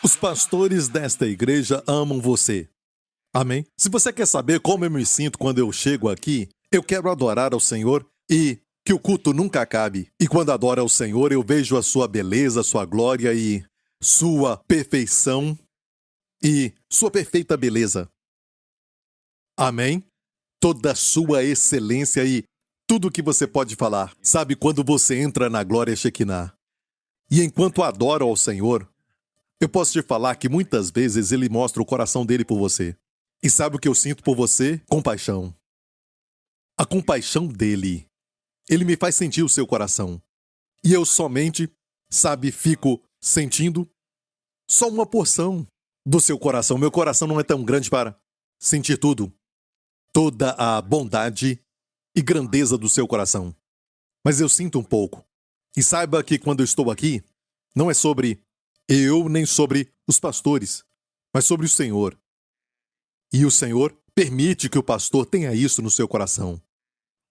Os pastores desta igreja amam você. Amém? Se você quer saber como eu me sinto quando eu chego aqui, eu quero adorar ao Senhor e que o culto nunca acabe. E quando adoro ao Senhor, eu vejo a sua beleza, sua glória e sua perfeição e sua perfeita beleza. Amém? Toda a sua excelência e tudo o que você pode falar. Sabe quando você entra na glória Shekinah? E enquanto adoro ao Senhor, eu posso te falar que muitas vezes Ele mostra o coração dele por você. E sabe o que eu sinto por você? Compaixão. A compaixão dele. Ele me faz sentir o seu coração. E eu somente, fico sentindo só uma porção do seu coração. Meu coração não é tão grande para sentir tudo. Toda a bondade e grandeza do seu coração. Mas eu sinto um pouco. E saiba que quando eu estou aqui, não é sobre eu nem sobre os pastores, mas sobre o Senhor. E o Senhor permite que o pastor tenha isso no seu coração.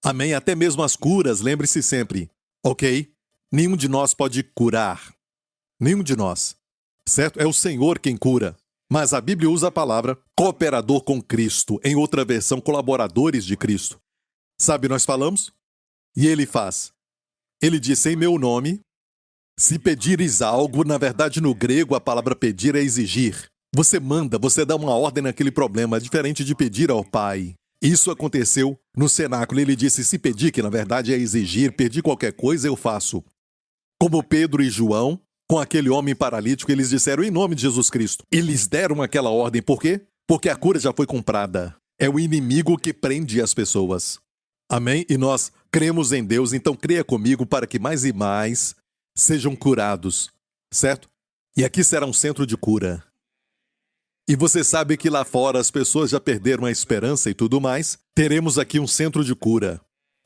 Amém? Até mesmo as curas, lembre-se sempre, ok? Nenhum de nós pode curar. Nenhum de nós. Certo? É o Senhor quem cura. Mas a Bíblia usa a palavra cooperador com Cristo. Em outra versão, colaboradores de Cristo. Sabe, nós falamos? E ele faz. Ele disse, em meu nome, se pedires algo, na verdade no grego a palavra pedir é exigir. Você manda, você dá uma ordem naquele problema, diferente de pedir ao Pai. Isso aconteceu no cenáculo. Ele disse, se pedir, que na verdade é exigir, pedir qualquer coisa, eu faço. Como Pedro e João, com aquele homem paralítico, eles disseram em nome de Jesus Cristo. Eles deram aquela ordem, por quê? Porque a cura já foi comprada. É o inimigo que prende as pessoas. Amém? E nós cremos em Deus, então creia comigo para que mais e mais sejam curados, certo? E aqui será um centro de cura. E você sabe que lá fora as pessoas já perderam a esperança e tudo mais. Teremos aqui um centro de cura.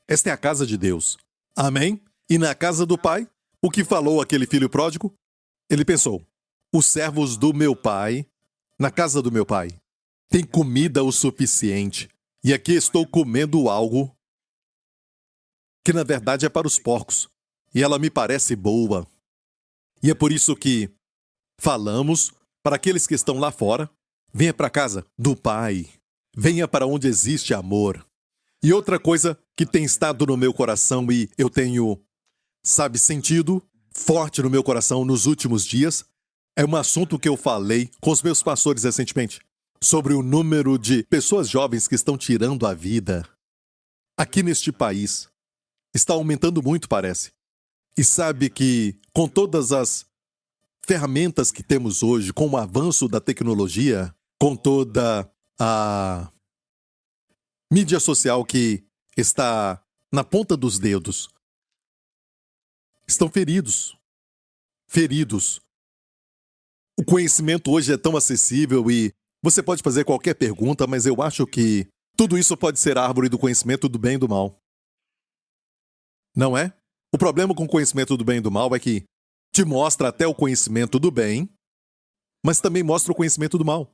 Esta é a casa de Deus. Amém? E na casa do Pai, o que falou aquele filho pródigo? Ele pensou, os servos do meu pai, na casa do meu pai, têm comida o suficiente. E aqui estou comendo algo que na verdade é para os porcos. E ela me parece boa. E é por isso que falamos para aqueles que estão lá fora, venha para a casa do Pai. Venha para onde existe amor. E outra coisa que tem estado no meu coração e eu tenho, sentido forte no meu coração nos últimos dias, é um assunto que eu falei com os meus pastores recentemente, sobre o número de pessoas jovens que estão tirando a vida. Aqui neste país, está aumentando muito, parece. E sabe que, com todas as ferramentas que temos hoje, com o avanço da tecnologia, com toda a mídia social que está na ponta dos dedos, estão feridos. Feridos. O conhecimento hoje é tão acessível e você pode fazer qualquer pergunta, mas eu acho que tudo isso pode ser árvore do conhecimento do bem e do mal. Não é? O problema com o conhecimento do bem e do mal é que te mostra até o conhecimento do bem, mas também mostra o conhecimento do mal.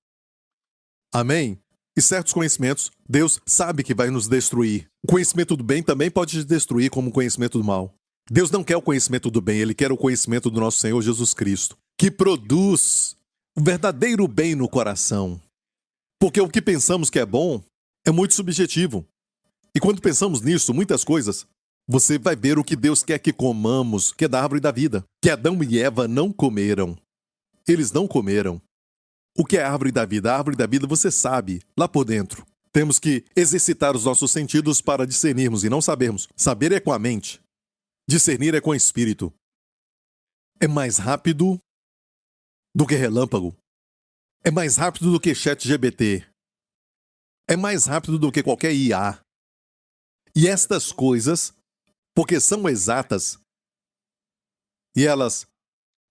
Amém? E certos conhecimentos, Deus sabe que vai nos destruir. O conhecimento do bem também pode te destruir como o conhecimento do mal. Deus não quer o conhecimento do bem, Ele quer o conhecimento do nosso Senhor Jesus Cristo, que produz o verdadeiro bem no coração. Porque o que pensamos que é bom é muito subjetivo. E quando pensamos nisso, muitas coisas, você vai ver o que Deus quer que comamos, que é da árvore da vida, que Adão e Eva não comeram. Eles não comeram. O que é a árvore da vida? A árvore da vida você sabe, lá por dentro. Temos que exercitar os nossos sentidos para discernirmos e não sabermos. Saber é com a mente. Discernir é com o espírito. É mais rápido do que relâmpago. É mais rápido do que ChatGPT. É mais rápido do que qualquer IA. E estas coisas, porque são exatas, e elas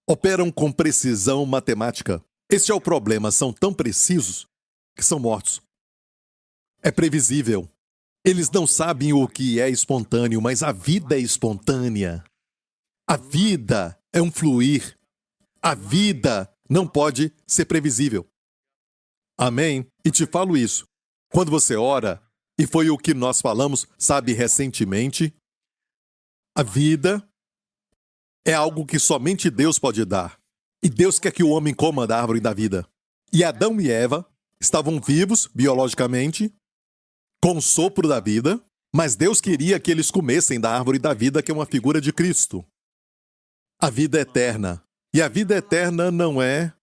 operam com precisão matemática. Este é o problema, são tão precisos que são mortos. É previsível. Eles não sabem o que é espontâneo, mas a vida é espontânea. A vida é um fluir. A vida não pode ser previsível. Amém? E te falo isso. Quando você ora, e foi o que nós falamos, recentemente, a vida é algo que somente Deus pode dar. E Deus quer que o homem coma da árvore da vida. E Adão e Eva estavam vivos, biologicamente, com o sopro da vida, mas Deus queria que eles comessem da árvore da vida, que é uma figura de Cristo. A vida eterna. E a vida eterna não é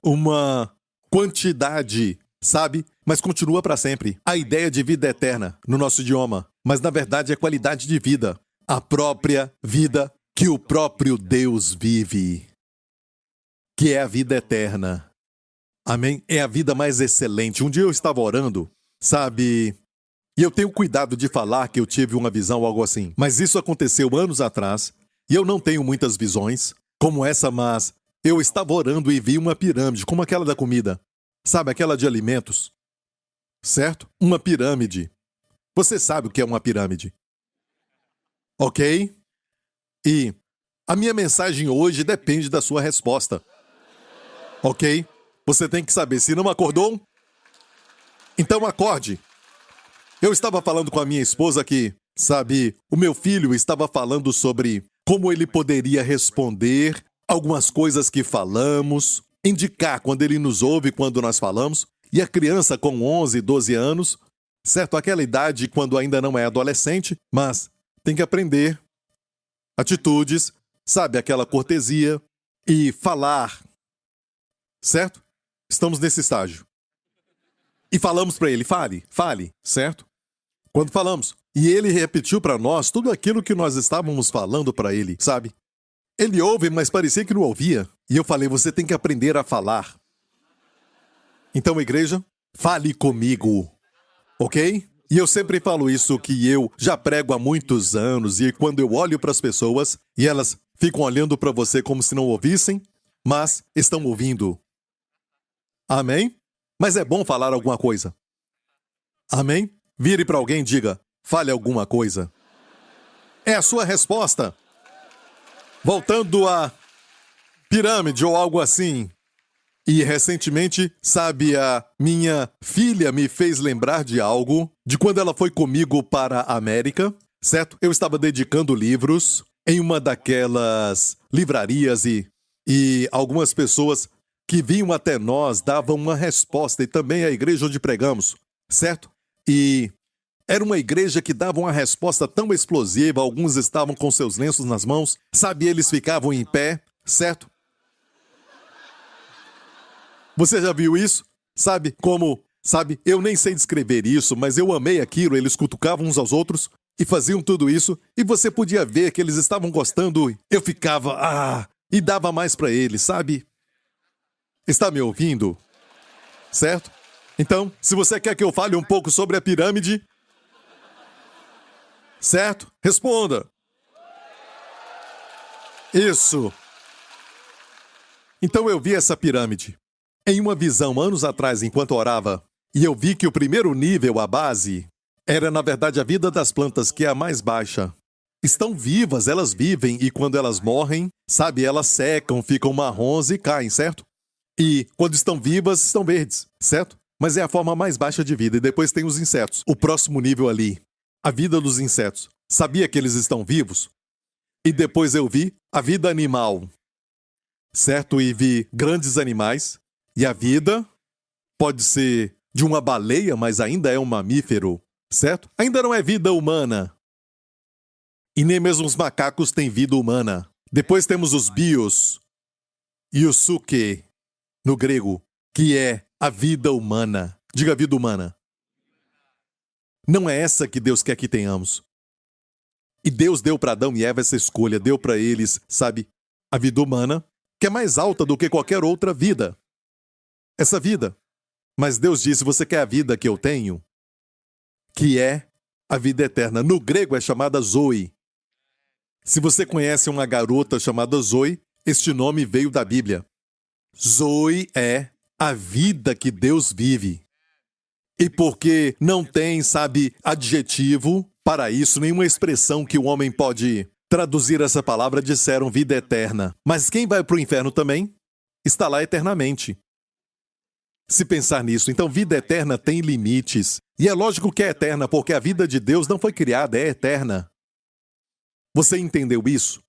uma quantidade, sabe? Mas continua para sempre. A ideia de vida eterna no nosso idioma, mas na verdade é qualidade de vida. A própria vida que o próprio Deus vive, que é a vida eterna. Amém? É a vida mais excelente. Um dia eu estava orando, sabe? E eu tenho cuidado de falar que eu tive uma visão ou algo assim. Mas isso aconteceu anos atrás, e eu não tenho muitas visões como essa, mas eu estava orando e vi uma pirâmide, como aquela da comida. Sabe, aquela de alimentos? Certo? Uma pirâmide. Você sabe o que é uma pirâmide? Ok? E a minha mensagem hoje depende da sua resposta. Ok? Você tem que saber. Se não acordou, então acorde. Eu estava falando com a minha esposa que, sabe, o meu filho estava falando sobre como ele poderia responder algumas coisas que falamos, indicar quando ele nos ouve quando nós falamos, e a criança com 11, 12 anos, certo? Aquela idade quando ainda não é adolescente, mas tem que aprender atitudes, sabe, aquela cortesia e falar, certo? Estamos nesse estágio. E falamos para ele, fale, certo? Quando falamos. E ele repetiu para nós tudo aquilo que nós estávamos falando para ele, sabe? Ele ouve, mas parecia que não ouvia. E eu falei, você tem que aprender a falar. Então, igreja, fale comigo, ok? E eu sempre falo isso que eu já prego há muitos anos e quando eu olho para as pessoas e elas ficam olhando para você como se não ouvissem, mas estão ouvindo. Amém? Mas é bom falar alguma coisa. Amém? Vire para alguém e diga, fale alguma coisa. É a sua resposta. Voltando à pirâmide ou algo assim. E recentemente, sabe, a minha filha me fez lembrar de algo, de quando ela foi comigo para a América, certo? Eu estava dedicando livros em uma daquelas livrarias e algumas pessoas que vinham até nós davam uma resposta, e também a igreja onde pregamos, certo? E era uma igreja que dava uma resposta tão explosiva, alguns estavam com seus lenços nas mãos, sabe, eles ficavam em pé, certo? Você já viu isso? Sabe, como, sabe, eu nem sei descrever isso, mas eu amei aquilo, eles cutucavam uns aos outros e faziam tudo isso, e você podia ver que eles estavam gostando, eu ficava, e dava mais pra eles, sabe? Está me ouvindo? Certo? Então, se você quer que eu fale um pouco sobre a pirâmide, certo? Responda. Isso. Então eu vi essa pirâmide em uma visão anos atrás enquanto orava, e eu vi que o primeiro nível, a base, era na verdade a vida das plantas, que é a mais baixa. Estão vivas, elas vivem, e quando elas morrem, sabe, elas secam, ficam marrons e caem, certo? E quando estão vivas, estão verdes, certo? Mas é a forma mais baixa de vida, e depois tem os insetos. O próximo nível ali, a vida dos insetos. Sabia que eles estão vivos? E depois eu vi a vida animal, certo? E vi grandes animais. E a vida pode ser de uma baleia, mas ainda é um mamífero, certo? Ainda não é vida humana. E nem mesmo os macacos têm vida humana. Depois temos os bios e o suke, no grego, que é a vida humana. Diga vida humana. Não é essa que Deus quer que tenhamos. E Deus deu para Adão e Eva essa escolha, deu para eles, sabe, a vida humana, que é mais alta do que qualquer outra vida. Essa vida. Mas Deus disse, você quer a vida que eu tenho? Que é a vida eterna. No grego é chamada Zoe. Se você conhece uma garota chamada Zoe, este nome veio da Bíblia. Zoe é a vida que Deus vive. E porque não tem, sabe, adjetivo para isso, nenhuma expressão que o homem pode traduzir essa palavra, disseram vida eterna. Mas quem vai para o inferno também está lá eternamente. Se pensar nisso, então vida eterna tem limites. E é lógico que é eterna, porque a vida de Deus não foi criada, é eterna. Você entendeu isso?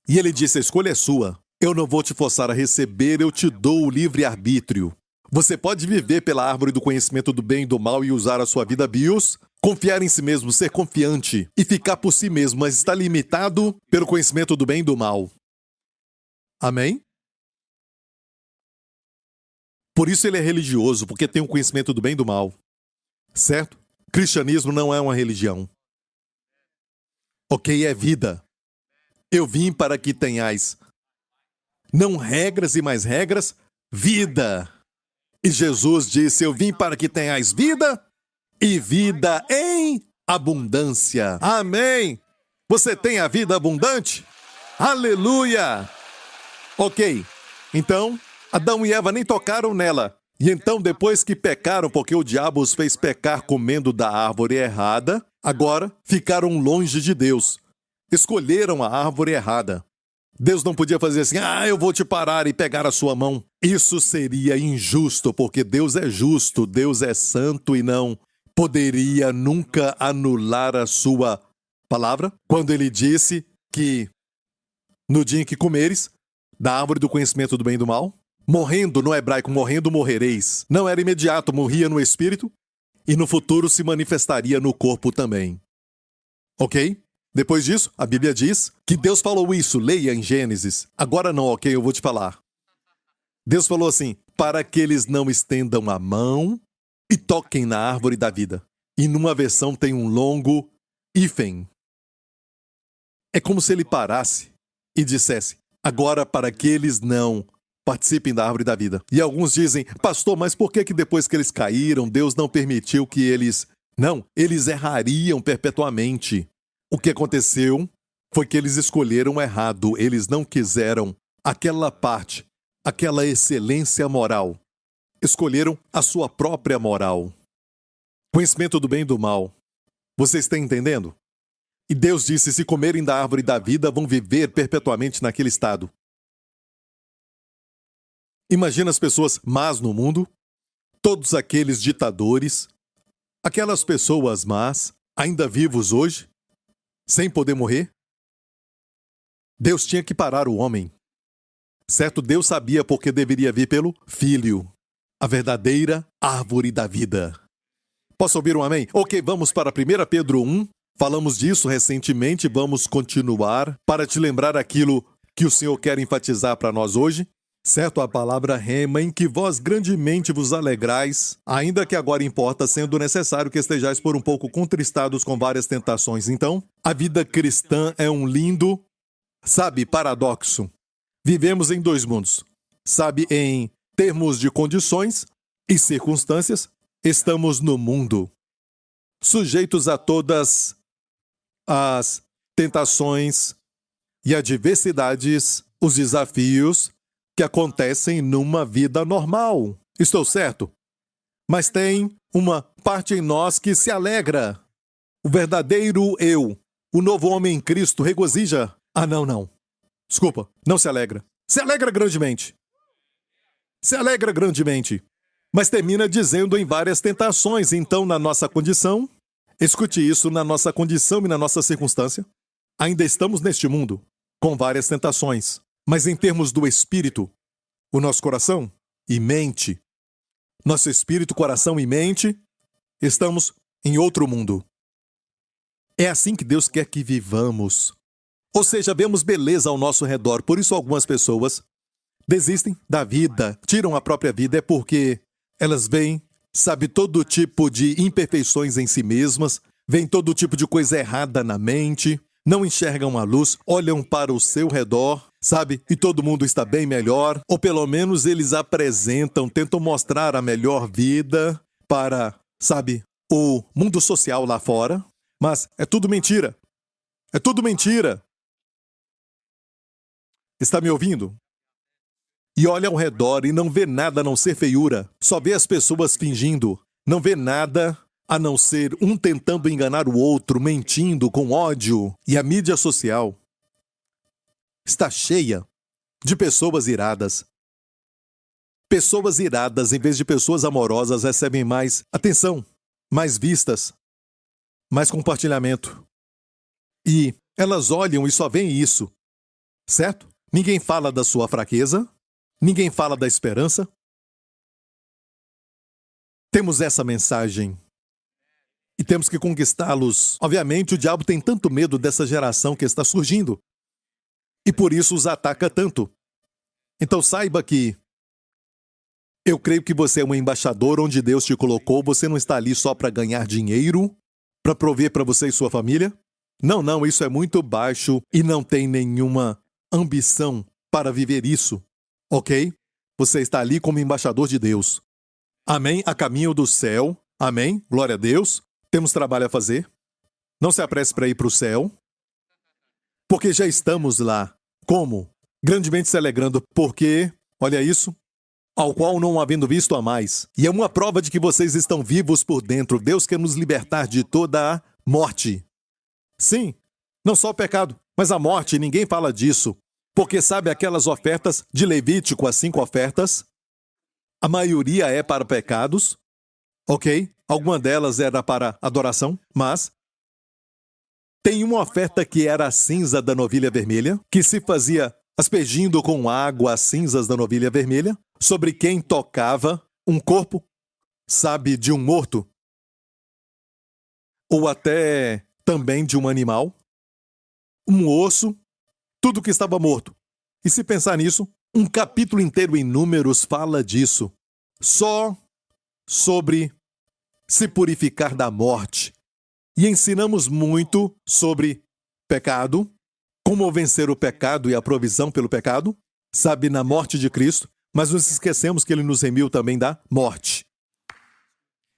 E ele disse, a escolha é sua. Eu não vou te forçar a receber, eu te dou o livre-arbítrio. Você pode viver pela árvore do conhecimento do bem e do mal e usar a sua vida bios, confiar em si mesmo, ser confiante e ficar por si mesmo, mas está limitado pelo conhecimento do bem e do mal. Amém? Por isso ele é religioso, porque tem o conhecimento do bem e do mal. Certo? Cristianismo não é uma religião. Ok, é vida. Eu vim para que tenhais não regras e mais regras, vida. E Jesus disse, eu vim para que tenhais vida e vida em abundância. Amém. Você tem a vida abundante? Aleluia. Ok, então Adão e Eva nem tocaram nela. E então, depois que pecaram, porque o diabo os fez pecar comendo da árvore errada, agora ficaram longe de Deus. Escolheram a árvore errada. Deus não podia fazer assim, eu vou te parar e pegar a sua mão. Isso seria injusto, porque Deus é justo, Deus é santo e não poderia nunca anular a sua palavra, quando ele disse que no dia em que comeres da árvore do conhecimento do bem e do mal, morrendo no hebraico, morrendo morrereis. Não era imediato, morria no espírito e no futuro se manifestaria no corpo também. Ok? Depois disso, a Bíblia diz que Deus falou isso, leia em Gênesis. Agora não, ok, eu vou te falar. Deus falou assim, para que eles não estendam a mão e toquem na árvore da vida. E numa versão tem um longo hífen. É como se ele parasse e dissesse, agora para que eles não participem da árvore da vida. E alguns dizem, pastor, mas por que depois que eles caíram, Deus não permitiu que eles... Não, eles errariam perpetuamente. O que aconteceu foi que eles escolheram errado, eles não quiseram aquela parte, aquela excelência moral. Escolheram a sua própria moral. Conhecimento do bem e do mal. Você está entendendo? E Deus disse, se comerem da árvore da vida, vão viver perpetuamente naquele estado. Imagina as pessoas más no mundo, todos aqueles ditadores, aquelas pessoas más, ainda vivos hoje, sem poder morrer? Deus tinha que parar o homem. Certo? Deus sabia porque deveria vir pelo Filho, a verdadeira árvore da vida. Posso ouvir um amém? Ok, vamos para 1 Pedro 1. Falamos disso recentemente, vamos continuar para te lembrar aquilo que o Senhor quer enfatizar para nós hoje. Certo? A palavra rema, em que vós grandemente vos alegrais, ainda que agora importa, sendo necessário que estejais por um pouco contristados com várias tentações. Então, a vida cristã é um lindo, paradoxo. Vivemos em dois mundos. Em termos de condições e circunstâncias, estamos no mundo, sujeitos a todas as tentações e adversidades, os desafios que acontecem numa vida normal. Estou certo? Mas tem uma parte em nós que se alegra. O verdadeiro eu, o novo homem em Cristo, regozija. Não. Desculpa, não se alegra. Se alegra grandemente. Se alegra grandemente. Mas termina dizendo em várias tentações. Então, na nossa condição, escute isso, na nossa condição e na nossa circunstância, ainda estamos neste mundo com várias tentações. Mas em termos do espírito, o nosso coração e mente, nosso espírito, coração e mente, estamos em outro mundo. É assim que Deus quer que vivamos. Ou seja, vemos beleza ao nosso redor. Por isso algumas pessoas desistem da vida, tiram a própria vida, é porque elas veem, todo tipo de imperfeições em si mesmas, veem todo tipo de coisa errada na mente, não enxergam a luz, olham para o seu redor, e todo mundo está bem melhor, ou pelo menos eles apresentam, tentam mostrar a melhor vida para, o mundo social lá fora, mas é tudo mentira. É tudo mentira. Está me ouvindo? E olha ao redor e não vê nada a não ser feiura. Só vê as pessoas fingindo. Não vê nada a não ser um tentando enganar o outro, mentindo, com ódio. E a mídia social está cheia de pessoas iradas. Pessoas iradas, em vez de pessoas amorosas, recebem mais atenção, mais vistas, mais compartilhamento. E elas olham e só veem isso. Certo? Ninguém fala da sua fraqueza. Ninguém fala da esperança. Temos essa mensagem. E temos que conquistá-los. Obviamente, o diabo tem tanto medo dessa geração que está surgindo. E por isso os ataca tanto. Então saiba que eu creio que você é um embaixador onde Deus te colocou. Você não está ali só para ganhar dinheiro, para prover para você e sua família. Não, isso é muito baixo e não tem nenhuma ambição para viver isso, ok? Você está ali como embaixador de Deus. Amém? A caminho do céu. Amém? Glória a Deus. Temos trabalho a fazer. Não se apresse para ir para o céu, porque já estamos lá. Como? Grandemente se alegrando, porque, olha isso, ao qual não havendo visto a mais. E é uma prova de que vocês estão vivos por dentro. Deus quer nos libertar de toda a morte. Sim, não só o pecado, mas a morte, ninguém fala disso. Porque sabe aquelas ofertas de Levítico, as 5 ofertas? A maioria é para pecados, ok? Alguma delas era para adoração, mas tem uma oferta que era a cinza da novilha vermelha, que se fazia aspergindo com água as cinzas da novilha vermelha, sobre quem tocava um corpo, sabe, de um morto, ou até também de um animal, um osso, tudo que estava morto. E se pensar nisso, um capítulo inteiro em Números fala disso, só sobre se purificar da morte. E ensinamos muito sobre pecado, como vencer o pecado e a provisão pelo pecado, sabe, na morte de Cristo, mas nos esquecemos que Ele nos remiu também da morte.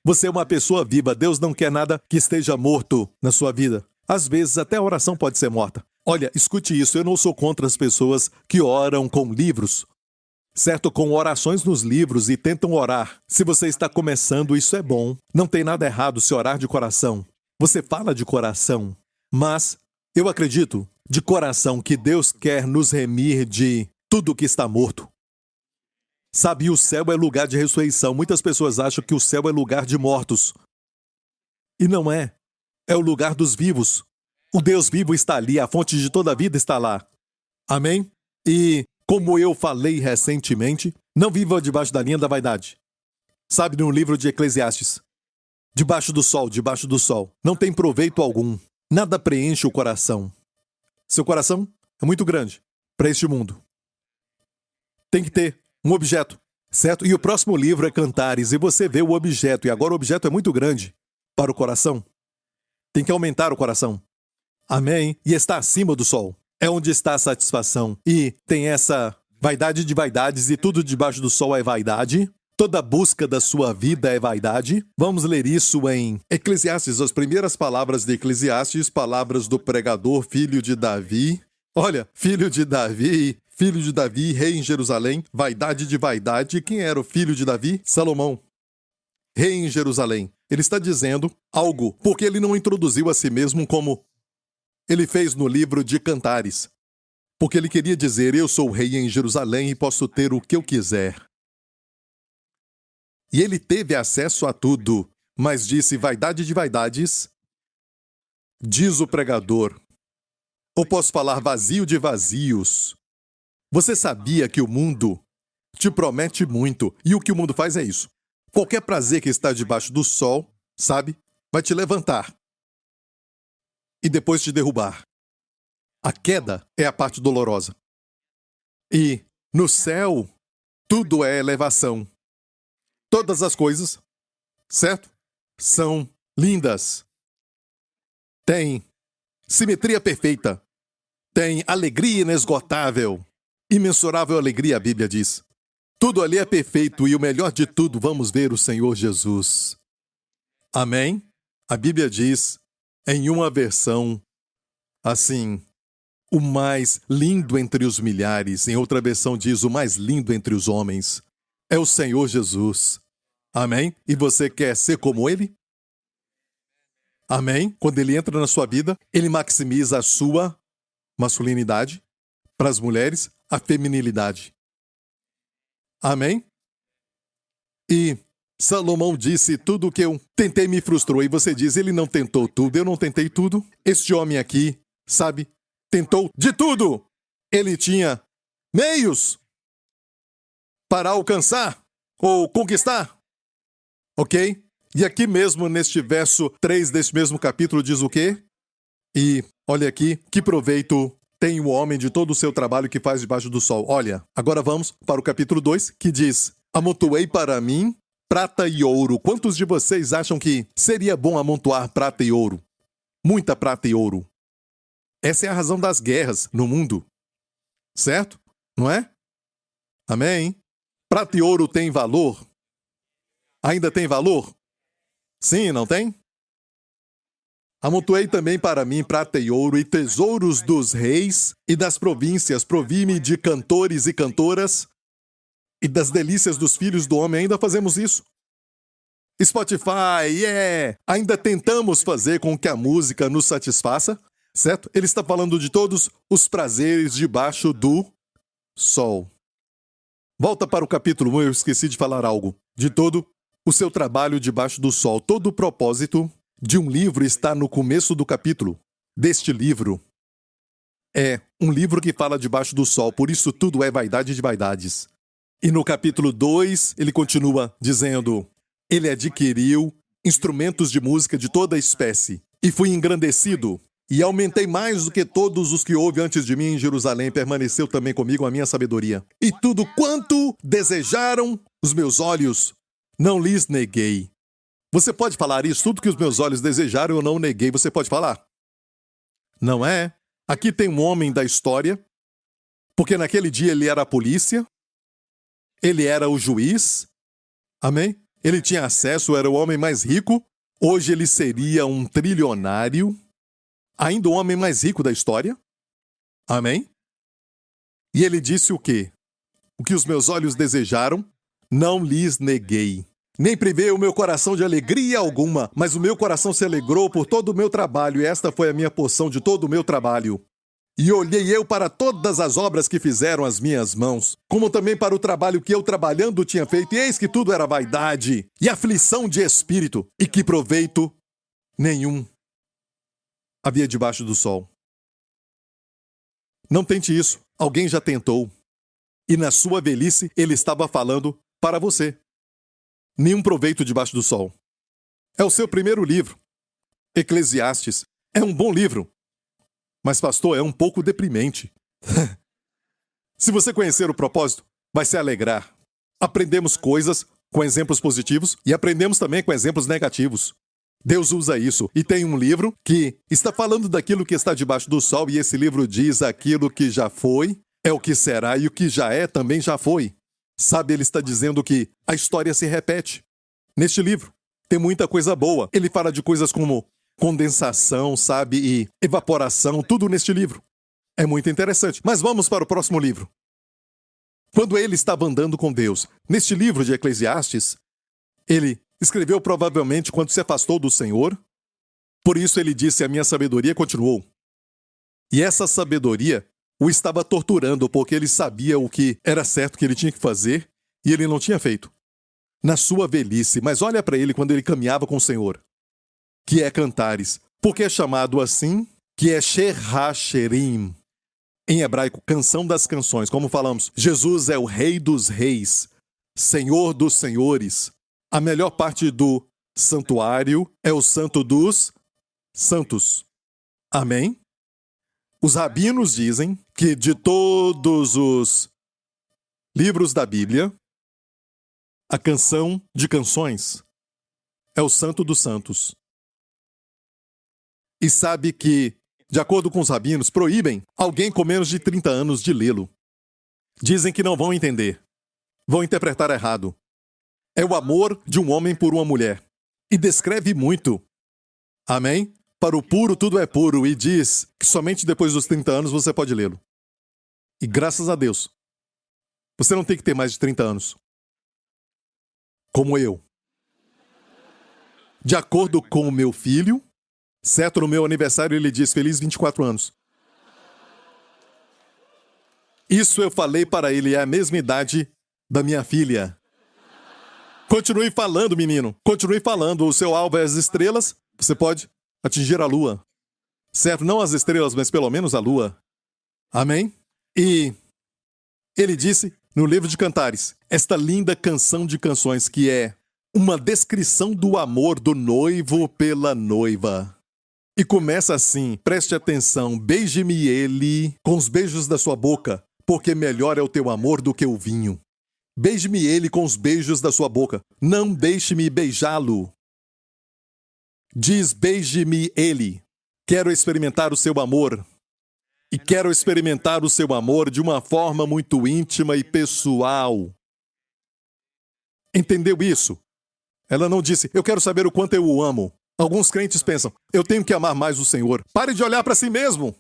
Você é uma pessoa viva, Deus não quer nada que esteja morto na sua vida. Às vezes até a oração pode ser morta. Olha, escute isso, eu não sou contra as pessoas que oram com livros, certo? Com orações nos livros e tentam orar. Se você está começando, isso é bom. Não tem nada errado se orar de coração. Você fala de coração, mas eu acredito de coração que Deus quer nos remir de tudo que está morto. Sabe, o céu é lugar de ressurreição. Muitas pessoas acham que o céu é lugar de mortos. E não é. É o lugar dos vivos. O Deus vivo está ali, a fonte de toda a vida está lá. Amém? E, como eu falei recentemente, não viva debaixo da linha da vaidade. Sabe, no livro de Eclesiastes, debaixo do sol, não tem proveito algum. Nada preenche o coração. Seu coração é muito grande para este mundo. Tem que ter um objeto, certo? E o próximo livro é Cantares, e você vê o objeto, e agora o objeto é muito grande para o coração. Tem que aumentar o coração. Amém? E está acima do sol. É onde está a satisfação. E tem essa vaidade de vaidades, e tudo debaixo do sol é vaidade. Toda busca da sua vida é vaidade. Vamos ler isso em Eclesiastes, as primeiras palavras de Eclesiastes, palavras do pregador, filho de Davi. Olha, filho de Davi, rei em Jerusalém, vaidade de vaidade. Quem era o filho de Davi? Salomão, rei em Jerusalém. Ele está dizendo algo, porque ele não introduziu a si mesmo como ele fez no livro de Cantares. Porque ele queria dizer, eu sou rei em Jerusalém e posso ter o que eu quiser. E ele teve acesso a tudo, mas disse vaidade de vaidades, diz o pregador. Ou posso falar vazio de vazios. Você sabia que o mundo te promete muito, e o que o mundo faz é isso. Qualquer prazer que está debaixo do sol, sabe, vai te levantar e depois te derrubar. A queda é a parte dolorosa. E no céu, tudo é elevação. Todas as coisas, certo? São lindas. Tem simetria perfeita. Tem alegria inesgotável. Imensurável alegria, a Bíblia diz. Tudo ali é perfeito e o melhor de tudo, vamos ver o Senhor Jesus. Amém? A Bíblia diz, em uma versão, assim, o mais lindo entre os milhares. Em outra versão diz, o mais lindo entre os homens. É o Senhor Jesus. Amém? E você quer ser como Ele? Amém? Quando Ele entra na sua vida, Ele maximiza a sua masculinidade, para as mulheres, a feminilidade. Amém? E Salomão disse, tudo o que eu tentei me frustrou. E você diz, ele não tentou tudo, eu não tentei tudo. Este homem aqui, sabe, tentou de tudo. Ele tinha meios para alcançar ou conquistar. Ok? E aqui mesmo, neste verso 3 deste mesmo capítulo, diz o quê? E olha aqui, que proveito tem o homem de todo o seu trabalho que faz debaixo do sol. Olha, agora vamos para o capítulo 2, que diz: amontoei para mim prata e ouro. Quantos de vocês acham que seria bom amontoar prata e ouro? Muita prata e ouro. Essa é a razão das guerras no mundo. Certo? Não é? Amém? Prata e ouro tem valor? Ainda tem valor? Sim, não tem? Amontoei também para mim prata e ouro e tesouros dos reis e das províncias. Provi-me de cantores e cantoras e das delícias dos filhos do homem. Ainda fazemos isso. Spotify, ainda tentamos fazer com que a música nos satisfaça, certo? Ele está falando de todos os prazeres debaixo do sol. Volta para o capítulo 1, eu esqueci de falar algo. De todo o seu trabalho debaixo do sol. Todo o propósito de um livro está no começo do capítulo. Deste livro. É um livro que fala debaixo do sol, por isso tudo é vaidade de vaidades. E no capítulo 2, ele continua dizendo: ele adquiriu instrumentos de música de toda espécie, e fui engrandecido, e aumentei mais do que todos os que houve antes de mim em Jerusalém. Permaneceu também comigo a minha sabedoria. E tudo quanto desejaram os meus olhos, não lhes neguei. Você pode falar isso? Tudo que os meus olhos desejaram, eu não neguei. Você pode falar? Não é? Aqui tem um homem da história, porque naquele dia ele era a polícia, ele era o juiz, amém? Ele tinha acesso, era o homem mais rico. Hoje ele seria um trilionário, ainda o homem mais rico da história. Amém? E ele disse o quê? O que os meus olhos desejaram, não lhes neguei. Nem privei o meu coração de alegria alguma, mas o meu coração se alegrou por todo o meu trabalho, e esta foi a minha porção de todo o meu trabalho. E olhei eu para todas as obras que fizeram as minhas mãos, como também para o trabalho que eu trabalhando tinha feito, e eis que tudo era vaidade e aflição de espírito, e que proveito nenhum havia debaixo do sol. Não tente isso, alguém já tentou. E na sua velhice ele estava falando para você. Nenhum proveito debaixo do sol. É o seu primeiro livro. Eclesiastes é um bom livro. Mas, pastor, é um pouco deprimente. Se você conhecer o propósito, vai se alegrar. Aprendemos coisas com exemplos positivos e aprendemos também com exemplos negativos. Deus usa isso. E tem um livro que está falando daquilo que está debaixo do sol, e esse livro diz: aquilo que já foi é o que será, e o que já é também já foi. Sabe, ele está dizendo que a história se repete. Neste livro, tem muita coisa boa. Ele fala de coisas como condensação, sabe, e evaporação, tudo neste livro. É muito interessante. Mas vamos para o próximo livro. Quando ele estava andando com Deus, neste livro de Eclesiastes, ele escreveu provavelmente quando se afastou do Senhor. Por isso ele disse: a minha sabedoria continuou. E essa sabedoria o estava torturando, porque ele sabia o que era certo que ele tinha que fazer e ele não tinha feito. Na sua velhice, mas olha para ele quando ele caminhava com o Senhor, que é Cantares, porque é chamado assim, que é Shir-ha-shirim. Em hebraico, canção das canções. Como falamos, Jesus é o Rei dos Reis, Senhor dos Senhores. A melhor parte do santuário é o Santo dos Santos. Amém? Os rabinos dizem que de todos os livros da Bíblia, a canção de canções é o Santo dos Santos. E sabe que, de acordo com os rabinos, proíbem alguém com menos de 30 anos de lê-lo. Dizem que não vão entender. Vão interpretar errado. É o amor de um homem por uma mulher. E descreve muito. Amém? Para o puro, tudo é puro. E diz que somente depois dos 30 anos você pode lê-lo. E graças a Deus, você não tem que ter mais de 30 anos. Como eu. De acordo com o meu filho, certo, no meu aniversário ele diz: feliz 24 anos. Isso eu falei para ele, é a mesma idade da minha filha. Continue falando, menino. Continue falando. O seu alvo é as estrelas. Você pode atingir a lua. Certo? Não as estrelas, mas pelo menos a lua. Amém? E Ele disse no livro de Cantares, esta linda canção de canções que é uma descrição do amor do noivo pela noiva. E começa assim, preste atenção, beije-me ele com os beijos da sua boca, porque melhor é o teu amor do que o vinho. Beije-me ele com os beijos da sua boca, não deixe-me beijá-lo. Diz, beije-me ele. Quero experimentar o seu amor. E quero experimentar o seu amor de uma forma muito íntima e pessoal. Entendeu isso? Ela não disse, eu quero saber o quanto eu o amo. Alguns crentes pensam, eu tenho que amar mais o Senhor. Pare de olhar para si mesmo.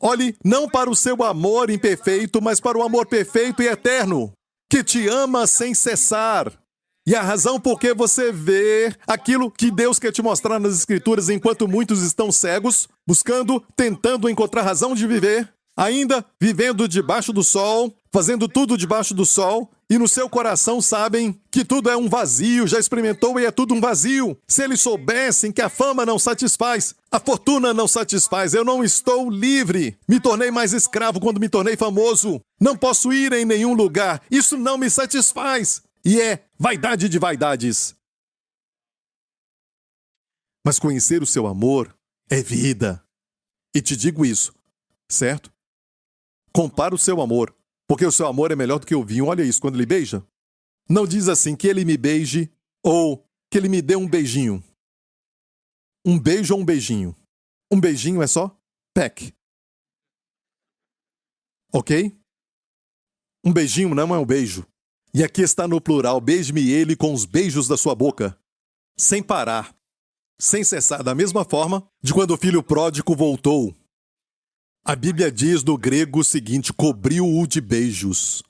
Olhe não para o seu amor imperfeito, mas para o amor perfeito e eterno, que te ama sem cessar. E a razão por que você vê aquilo que Deus quer te mostrar nas Escrituras enquanto muitos estão cegos, buscando, tentando encontrar razão de viver, ainda vivendo debaixo do sol, fazendo tudo debaixo do sol, e no seu coração sabem que tudo é um vazio, já experimentou e é tudo um vazio. Se eles soubessem que a fama não satisfaz, a fortuna não satisfaz, eu não estou livre. Me tornei mais escravo quando me tornei famoso. Não posso ir em nenhum lugar, isso não me satisfaz. E é vaidade de vaidades. Mas conhecer o seu amor é vida. E te digo isso, certo? Compara o seu amor, porque o seu amor é melhor do que o vinho. Olha isso, quando ele beija. Não diz assim, que ele me beije ou que ele me dê um beijinho. Um beijo ou um beijinho? Um beijinho é só peck. Ok? Um beijinho não é um beijo. E aqui está no plural, beije-me ele com os beijos da sua boca. Sem parar. Sem cessar. Da mesma forma de quando o filho pródigo voltou. A Bíblia diz no grego o seguinte, cobriu-o de beijos.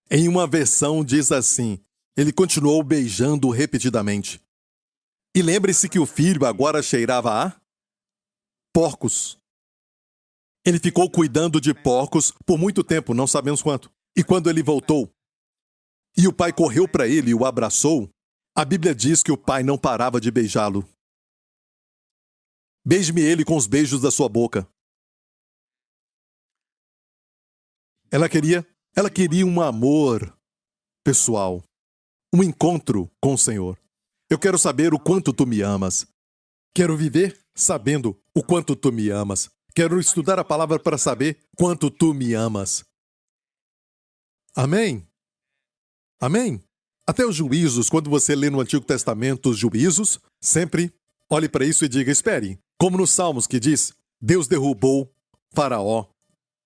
Em uma versão diz assim, ele continuou beijando repetidamente. E lembre-se que o filho agora cheirava a porcos. Ele ficou cuidando de porcos por muito tempo, não sabemos quanto. E quando ele voltou, e o pai correu para ele e o abraçou, a Bíblia diz que o pai não parava de beijá-lo. Beije-me ele com os beijos da sua boca. Ela queria um amor pessoal, um encontro com o Senhor. Eu quero saber o quanto tu me amas. Quero viver sabendo o quanto tu me amas. Quero estudar a palavra para saber quanto tu me amas. Amém? Amém? Até os juízos, quando você lê no Antigo Testamento os juízos, sempre olhe para isso e diga, espere. Como nos Salmos que diz, Deus derrubou Faraó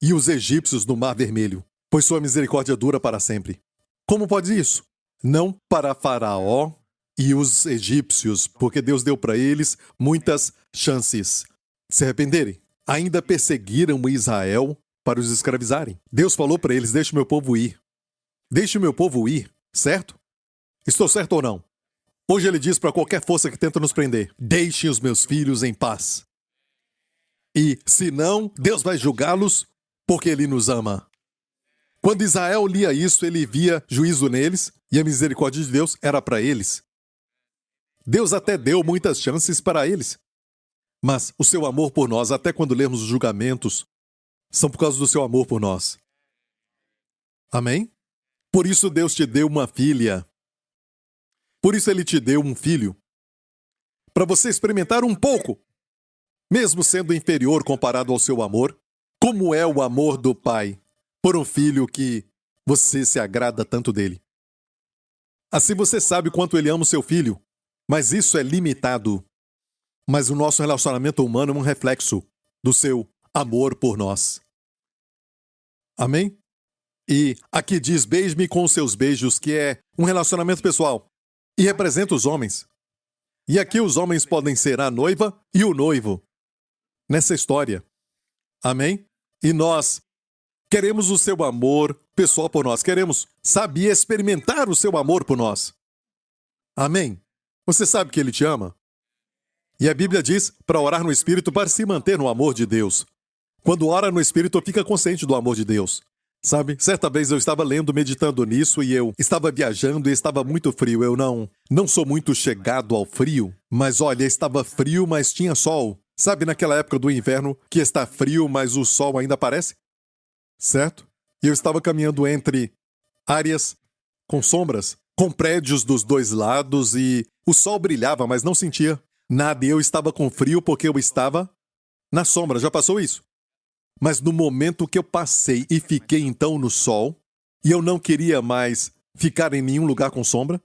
e os egípcios no Mar Vermelho, pois sua misericórdia dura para sempre. Como pode isso? Não para Faraó e os egípcios, porque Deus deu para eles muitas chances de se arrependerem. Ainda perseguiram Israel para os escravizarem. Deus falou para eles, deixe meu povo ir. Deixe o meu povo ir, certo? Estou certo ou não? Hoje ele diz para qualquer força que tenta nos prender, deixem os meus filhos em paz. E, se não, Deus vai julgá-los porque ele nos ama. Quando Israel lia isso, ele via juízo neles e a misericórdia de Deus era para eles. Deus até deu muitas chances para eles. Mas o seu amor por nós, até quando lemos os julgamentos, são por causa do seu amor por nós. Amém? Por isso Deus te deu uma filha. Por isso Ele te deu um filho. Para você experimentar um pouco, mesmo sendo inferior comparado ao seu amor, como é o amor do pai por um filho que você se agrada tanto dele. Assim você sabe quanto ele ama o seu filho, mas isso é limitado. Mas o nosso relacionamento humano é um reflexo do seu amor por nós. Amém? E aqui diz, beije-me com os seus beijos, que é um relacionamento pessoal. E representa os homens. E aqui os homens podem ser a noiva e o noivo. Nessa história. Amém? E nós queremos o seu amor pessoal por nós. Queremos saber experimentar o seu amor por nós. Amém? Você sabe que Ele te ama? E a Bíblia diz para orar no Espírito para se manter no amor de Deus. Quando ora no Espírito, fica consciente do amor de Deus. Sabe, certa vez eu estava lendo, meditando nisso e eu estava viajando e estava muito frio. Eu não sou muito chegado ao frio, mas olha, estava frio, mas tinha sol. Sabe naquela época do inverno que está frio, mas o sol ainda aparece? certo? E eu estava caminhando entre áreas com sombras, com prédios dos dois lados e o sol brilhava, mas não sentia nada. E eu estava com frio porque eu estava na sombra. Já passou isso? Mas no momento que eu passei e fiquei então no sol, e eu não queria mais ficar em nenhum lugar com sombra,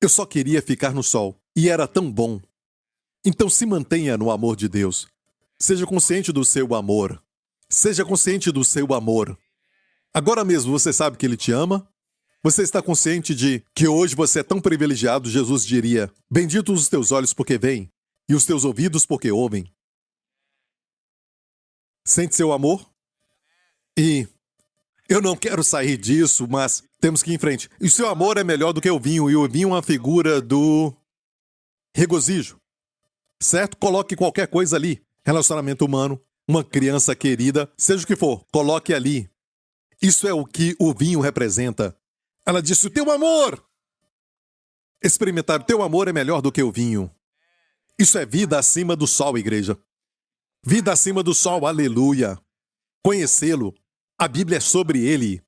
eu só queria ficar no sol. E era tão bom. Então se mantenha no amor de Deus. Seja consciente do seu amor. Seja consciente do seu amor. Agora mesmo você sabe que Ele te ama? Você está consciente de que hoje você é tão privilegiado? Jesus diria: benditos os teus olhos porque veem, e os teus ouvidos porque ouvem. Sente seu amor? E eu não quero sair disso, mas temos que ir em frente. E o seu amor é melhor do que o vinho, e o vinho é uma figura do regozijo. Certo? Coloque qualquer coisa ali. Relacionamento humano, uma criança querida, seja o que for, coloque ali. Isso é o que o vinho representa. Ela disse: o teu amor! Experimentar o teu amor é melhor do que o vinho. Isso é vida acima do sol, igreja. Vida acima do sol, aleluia. Conhecê-lo. A Bíblia é sobre ele.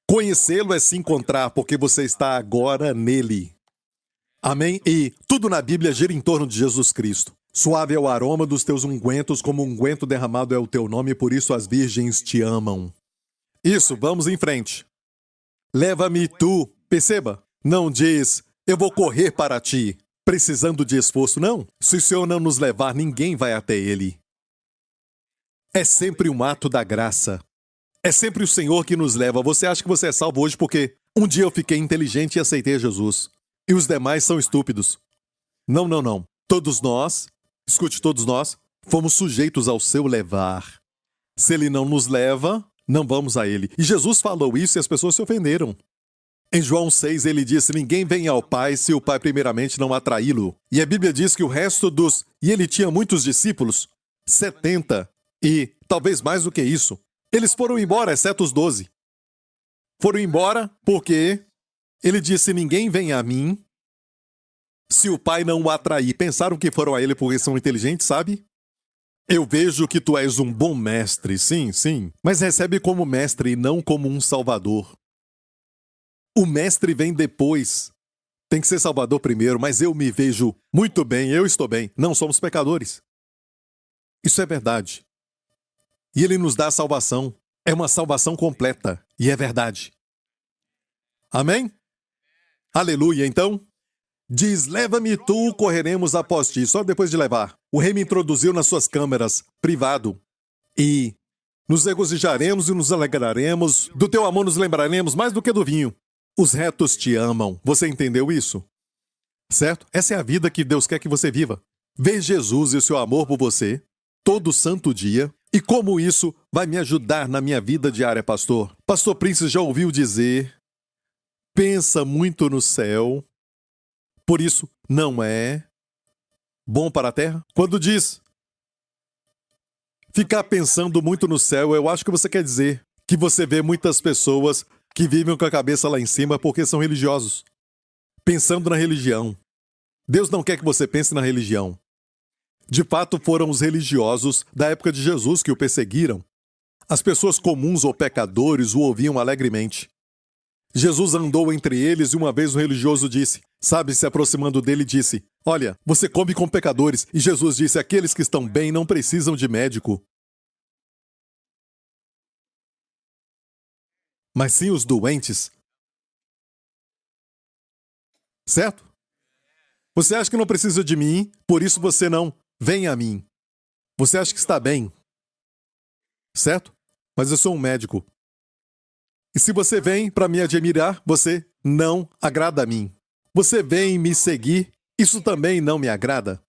Conhecê-lo é se encontrar, porque você está agora nele. Amém? E tudo na Bíblia gira em torno de Jesus Cristo. Suave é o aroma dos teus ungüentos, como unguento derramado é o teu nome, por isso as virgens te amam. Isso, vamos em frente. Leva-me tu. Perceba, não diz, eu vou correr para ti, precisando de esforço, não. Se o Senhor não nos levar, ninguém vai até ele. É sempre um ato da graça. É sempre o Senhor que nos leva. Você acha que você é salvo hoje porque um dia eu fiquei inteligente e aceitei Jesus. E os demais são estúpidos. Não, não, não. Todos nós, escute, todos nós, fomos sujeitos ao seu levar. Se ele não nos leva, não vamos a ele. E Jesus falou isso e as pessoas se ofenderam. Em João 6, ele disse: ninguém vem ao Pai se o Pai primeiramente não atraí-lo. E a Bíblia diz que o resto dos... E ele tinha muitos discípulos, 70, e talvez mais do que isso. Eles foram embora, exceto os 12. Foram embora porque ele disse: ninguém vem a mim se o Pai não o atrair. Pensaram que foram a ele porque são inteligentes, sabe? Eu vejo que tu és um bom mestre, sim, sim. Mas recebe como mestre e não como um salvador. O mestre vem depois. Tem que ser salvador primeiro, mas eu me vejo muito bem, eu estou bem. Não somos pecadores. Isso é verdade. E ele nos dá a salvação. É uma salvação completa. E é verdade. Amém? Aleluia, então. Diz: leva-me tu, correremos após ti. Só depois de levar. O rei me introduziu nas suas câmeras, privado. E nos regozijaremos e nos alegraremos. Do teu amor nos lembraremos mais do que do vinho. Os retos te amam. Você entendeu isso? Certo? Essa é a vida que Deus quer que você viva. Ver Jesus e o seu amor por você, todo santo dia. E como isso vai me ajudar na minha vida diária, pastor? Pastor Prince já ouviu dizer: pensa muito no céu, por isso não é bom para a terra? Quando diz ficar pensando muito no céu, eu acho que você quer dizer que você vê muitas pessoas que vivem com a cabeça lá em cima porque são religiosos. Pensando na religião. Deus não quer que você pense na religião. De fato, foram os religiosos da época de Jesus que o perseguiram. As pessoas comuns ou pecadores o ouviam alegremente. Jesus andou entre eles e uma vez o religioso disse, se aproximando dele, disse: olha, você come com pecadores. E Jesus disse: aqueles que estão bem não precisam de médico, mas sim os doentes. Certo? Você acha que não precisa de mim, por isso você não vem a mim. Você acha que está bem. Certo? Mas eu sou um médico. E se você vem para me admirar, você não agrada a mim. Você vem me seguir, isso também não me agrada.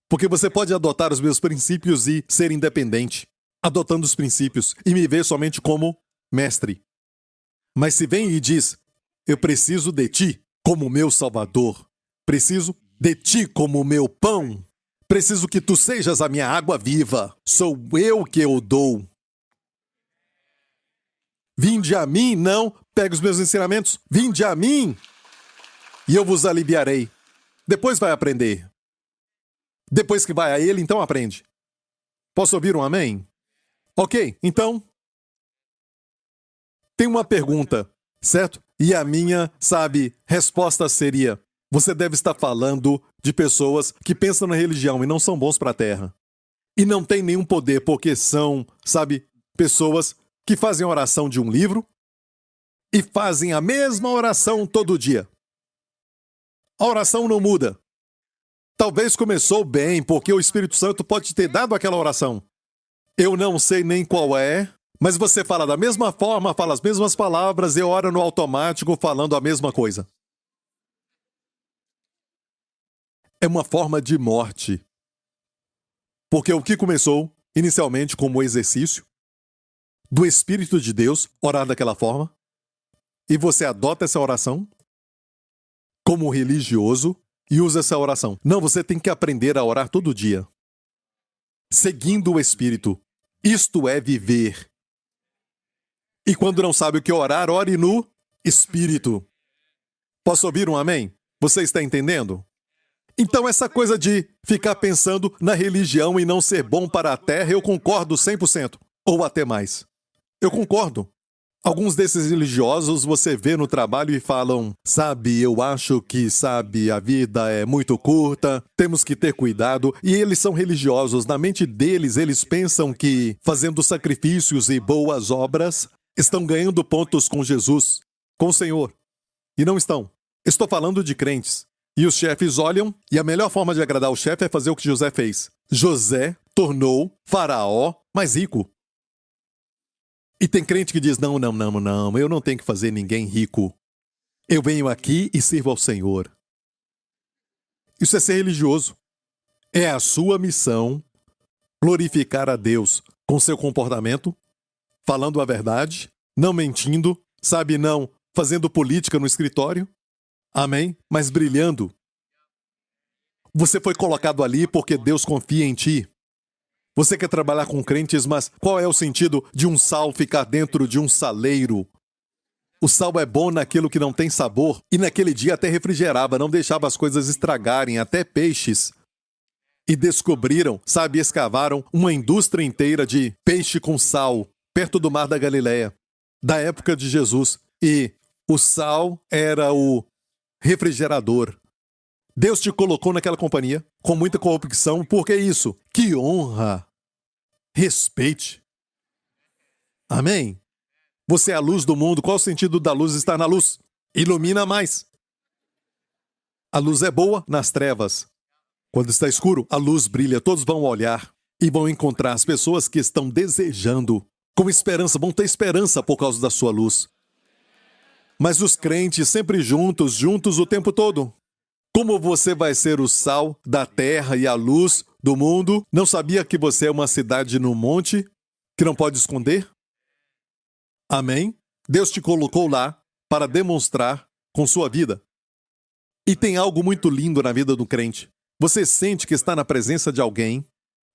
Porque você pode adotar os meus princípios e ser independente, adotando os princípios, e me ver somente como mestre. Mas se vem e diz: eu preciso de ti como meu salvador, preciso de ti como meu pão, preciso que tu sejas a minha água viva, sou eu que eu dou. Vinde a mim, não, pega os meus ensinamentos, vinde a mim, e eu vos aliviarei. Depois vai aprender. Depois que vai a ele, então aprende. Posso ouvir um amém? Ok, então, Tem uma pergunta, certo? E a minha, resposta seria: você deve estar falando de pessoas que pensam na religião e não são bons para a terra. E não tem nenhum poder porque são, pessoas que fazem a oração de um livro e fazem a mesma oração todo dia. A oração não muda. Talvez começou bem porque o Espírito Santo pode ter dado aquela oração. Eu não sei nem qual é, mas você fala da mesma forma, fala as mesmas palavras e ora no automático falando a mesma coisa. É uma forma de morte. Porque o que começou inicialmente como exercício do Espírito de Deus, orar daquela forma, e você adota essa oração como religioso e usa essa oração. Não, você tem que aprender a orar todo dia, seguindo o Espírito. Isto é viver. E quando não sabe o que orar, ore no Espírito. Posso ouvir um amém? Você está entendendo? Então essa coisa de ficar pensando na religião e não ser bom para a terra, eu concordo 100%. Ou até mais. Eu concordo. Alguns desses religiosos você vê no trabalho e falam: eu acho que, a vida é muito curta, temos que ter cuidado. E eles são religiosos. Na mente deles, eles pensam que, fazendo sacrifícios e boas obras, estão ganhando pontos com Jesus, com o Senhor. E não estão. Estou falando de crentes. E os chefes olham, e a melhor forma de agradar o chefe é fazer o que José fez. José tornou Faraó mais rico. E tem crente que diz: não, eu não tenho que fazer ninguém rico. Eu venho aqui e sirvo ao Senhor. Isso é ser religioso. É a sua missão glorificar a Deus com seu comportamento, falando a verdade, não mentindo, não fazendo política no escritório. Amém? Mas brilhando. Você foi colocado ali porque Deus confia em ti. Você quer trabalhar com crentes, mas qual é o sentido de um sal ficar dentro de um saleiro? O sal é bom naquilo que não tem sabor, e naquele dia até refrigerava, não deixava as coisas estragarem, até peixes. E descobriram, escavaram uma indústria inteira de peixe com sal, perto do mar da Galileia, da época de Jesus. E o sal era o refrigerador. Deus te colocou naquela companhia, com muita corrupção, por que isso? Que honra! Respeite. Amém? Você é a luz do mundo. Qual o sentido da luz estar na luz? Ilumina mais. A luz é boa nas trevas. Quando está escuro, a luz brilha. Todos vão olhar e vão encontrar as pessoas que estão desejando, com esperança, vão ter esperança por causa da sua luz. Mas os crentes sempre juntos o tempo todo. Como você vai ser o sal da terra e a luz do mundo? Não sabia que você é uma cidade no monte que não pode esconder? Amém? Deus te colocou lá para demonstrar com sua vida. E tem algo muito lindo na vida do crente. Você sente que está na presença de alguém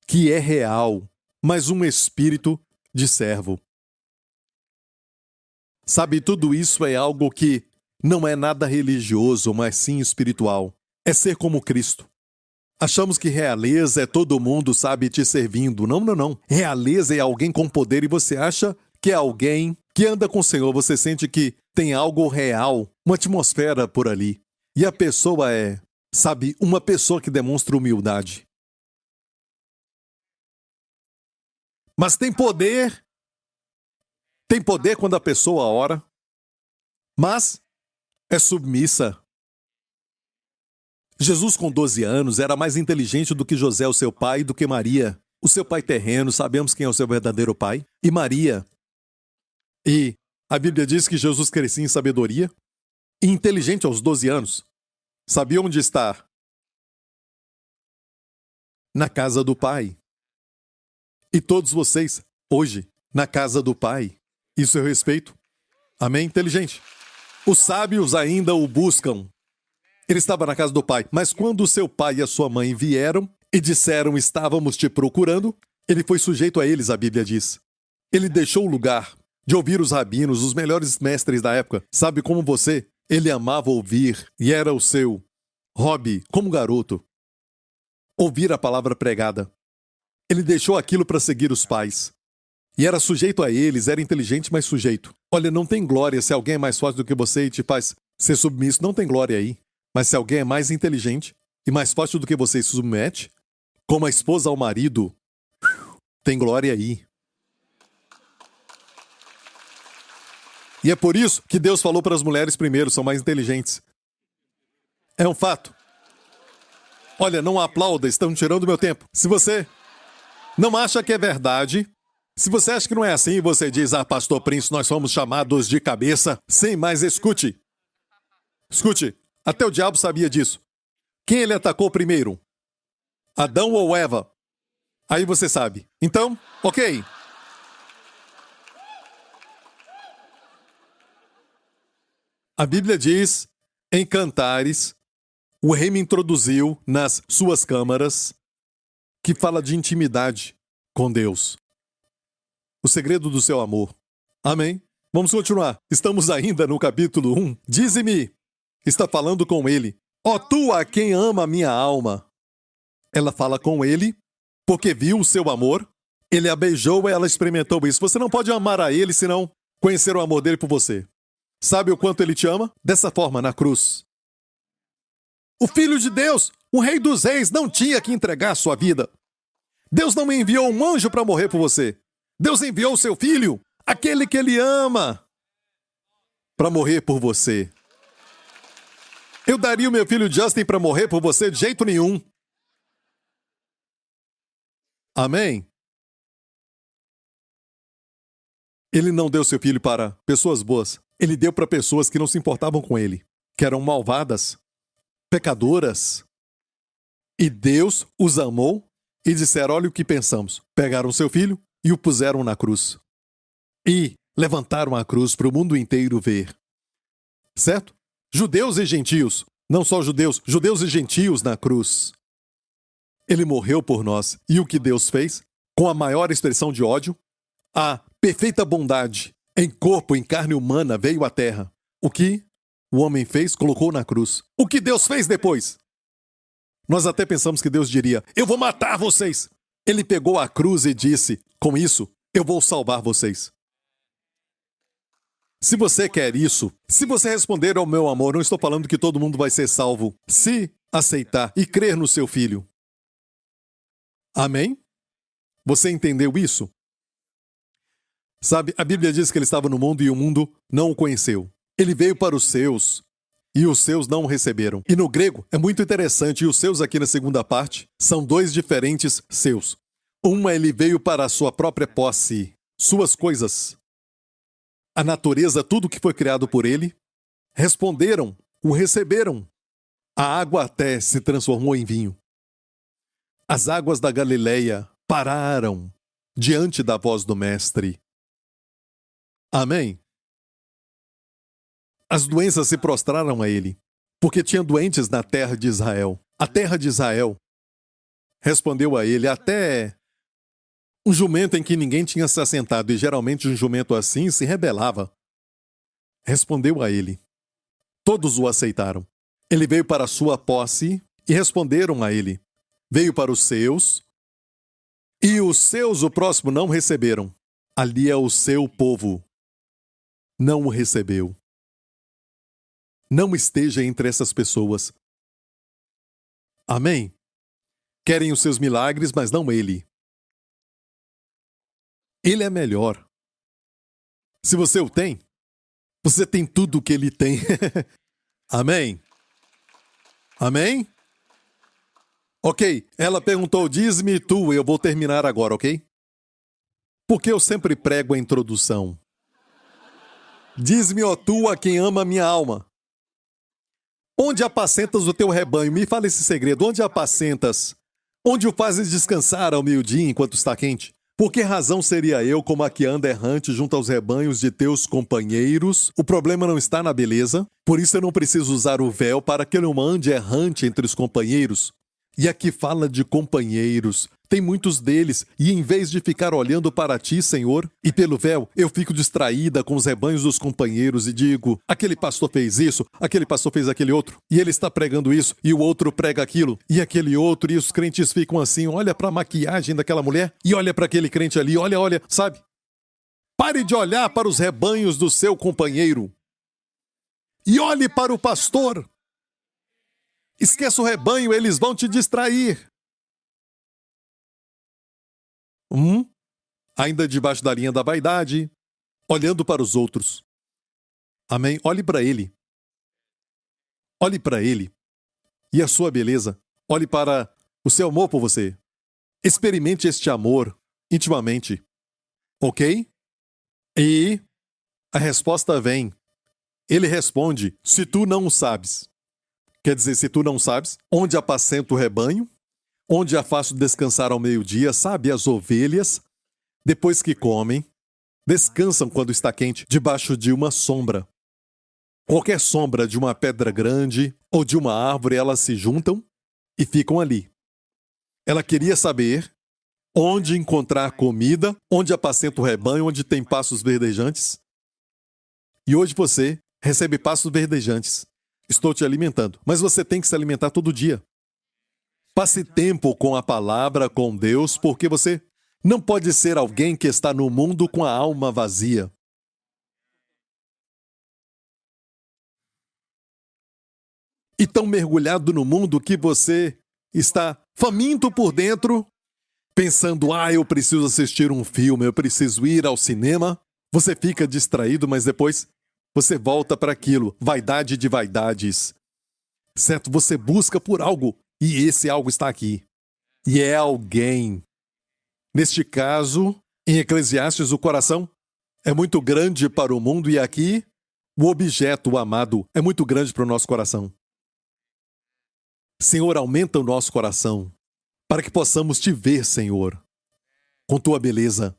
que é real, mas um espírito de servo. Tudo isso é algo que não é nada religioso, mas sim espiritual. É ser como Cristo. Achamos que realeza é todo mundo, te servindo. Não. Realeza é alguém com poder e você acha que é alguém que anda com o Senhor. Você sente que tem algo real, uma atmosfera por ali. E a pessoa é, uma pessoa que demonstra humildade. Mas tem poder. Tem poder quando a pessoa ora, mas é submissa. Jesus, com 12 anos, era mais inteligente do que José, o seu pai, e do que Maria, o seu pai terreno. Sabemos quem é o seu verdadeiro pai. E Maria. E a Bíblia diz que Jesus crescia em sabedoria e inteligente aos 12 anos. Sabia onde estar? Na casa do Pai. E todos vocês, hoje, na casa do Pai. Isso eu respeito. Amém? Inteligente. Os sábios ainda o buscam. Ele estava na casa do pai, mas quando o seu pai e a sua mãe vieram e disseram: estávamos te procurando, ele foi sujeito a eles, a Bíblia diz. Ele deixou o lugar de ouvir os rabinos, os melhores mestres da época. Sabe como você? Ele amava ouvir e era o seu hobby, como garoto. Ouvir a palavra pregada. Ele deixou aquilo para seguir os pais. E era sujeito a eles, era inteligente, mas sujeito. Olha, não tem glória se alguém é mais forte do que você e te faz ser submisso, não tem glória aí. Mas se alguém é mais inteligente e mais forte do que você e se submete, como a esposa ao marido, tem glória aí. E é por isso que Deus falou para as mulheres primeiro, são mais inteligentes. É um fato. Olha, não aplauda, estão tirando meu tempo. Se você não acha que é verdade, se você acha que não é assim, você diz, pastor Prince, nós somos chamados de cabeça. Sim, mas escute. Escute, até o diabo sabia disso. Quem ele atacou primeiro? Adão ou Eva? Aí você sabe. Então, ok. A Bíblia diz, em Cantares, o rei me introduziu nas suas câmaras, que fala de intimidade com Deus. O segredo do seu amor. Amém? Vamos continuar. Estamos ainda no capítulo 1. Dize-me, está falando com ele. Ó tu a quem ama a minha alma. Ela fala com ele, porque viu o seu amor. Ele a beijou e ela experimentou isso. Você não pode amar a ele, senão conhecer o amor dele por você. Sabe o quanto ele te ama? Dessa forma, na cruz. O Filho de Deus, o Rei dos Reis, não tinha que entregar a sua vida. Deus não enviou um anjo para morrer por você. Deus enviou o seu Filho, aquele que ele ama, para morrer por você. Eu daria o meu filho Justin para morrer por você de jeito nenhum. Amém? Ele não deu seu filho para pessoas boas. Ele deu para pessoas que não se importavam com ele, que eram malvadas, pecadoras. E Deus os amou e disseram, olha o que pensamos. Pegaram seu filho e o puseram na cruz. E levantaram a cruz para o mundo inteiro ver. Certo? Judeus e gentios, não só judeus, judeus e gentios na cruz. Ele morreu por nós. E o que Deus fez? Com a maior expressão de ódio, a perfeita bondade, em corpo, em carne humana, veio à terra. O que o homem fez, colocou na cruz. O que Deus fez depois? Nós até pensamos que Deus diria, eu vou matar vocês. Ele pegou a cruz e disse, com isso, eu vou salvar vocês. Se você quer isso, se você responder ao meu amor, não estou falando que todo mundo vai ser salvo, se aceitar e crer no seu filho. Amém? Você entendeu isso? Sabe, a Bíblia diz que ele estava no mundo e o mundo não o conheceu. Ele veio para os seus e os seus não o receberam. E no grego é muito interessante, e os seus aqui na segunda parte são dois diferentes seus. Uma ele veio para a sua própria posse, suas coisas. A natureza, tudo que foi criado por ele, responderam, o receberam. A água até se transformou em vinho. As águas da Galileia pararam diante da voz do Mestre. Amém? As doenças se prostraram a ele, porque tinha doentes na terra de Israel. A terra de Israel respondeu a ele até um jumento em que ninguém tinha se assentado, e geralmente um jumento assim se rebelava. Respondeu a ele. Todos o aceitaram. Ele veio para a sua posse e responderam a ele. Veio para os seus, e os seus, o próximo, não receberam. Ali é o seu povo. Não o recebeu. Não esteja entre essas pessoas. Amém? Querem os seus milagres, mas não ele. Ele é melhor. Se você o tem, você tem tudo o que ele tem. Amém? Amém? Ok, ela perguntou, diz-me tu, eu vou terminar agora, ok? Porque eu sempre prego a introdução. Diz-me, ó tu, a quem ama a minha alma. Onde apacentas o teu rebanho? Me fala esse segredo. Onde apacentas? Onde o fazes descansar ao meio-dia enquanto está quente? Por que razão seria eu como a que anda errante junto aos rebanhos de teus companheiros? O problema não está na beleza, por isso eu não preciso usar o véu para que eu não ande errante entre os companheiros. E aqui fala de companheiros. Tem muitos deles, e em vez de ficar olhando para ti, Senhor, e pelo véu, eu fico distraída com os rebanhos dos companheiros e digo, aquele pastor fez isso, aquele pastor fez aquele outro, e ele está pregando isso, e o outro prega aquilo, e aquele outro, e os crentes ficam assim, olha para a maquiagem daquela mulher, e olha para aquele crente ali, olha, sabe? Pare de olhar para os rebanhos do seu companheiro e olhe para o pastor. Esqueça o rebanho, eles vão te distrair. Ainda debaixo da linha da vaidade, olhando para os outros. Amém? Olhe para ele. Olhe para ele e a sua beleza. Olhe para o seu amor por você. Experimente este amor intimamente. Ok? E a resposta vem. Ele responde, se tu não sabes. Quer dizer, se tu não sabes, onde apacento o rebanho, onde a faço descansar ao meio-dia, sabe, as ovelhas, depois que comem, descansam quando está quente, debaixo de uma sombra. Qualquer sombra de uma pedra grande ou de uma árvore, elas se juntam e ficam ali. Ela queria saber onde encontrar comida, onde apacenta o rebanho, onde tem pastos verdejantes. E hoje você recebe pastos verdejantes. Estou te alimentando, mas você tem que se alimentar todo dia. Passe tempo com a palavra, com Deus, porque você não pode ser alguém que está no mundo com a alma vazia. E tão mergulhado no mundo que você está faminto por dentro, pensando, eu preciso assistir um filme, eu preciso ir ao cinema. Você fica distraído, mas depois você volta para aquilo, vaidade de vaidades. Certo? Você busca por algo, e esse algo está aqui. E é alguém. Neste caso, em Eclesiastes, o coração é muito grande para o mundo, e aqui, o objeto, o amado, é muito grande para o nosso coração. Senhor, aumenta o nosso coração, para que possamos te ver, Senhor, com tua beleza.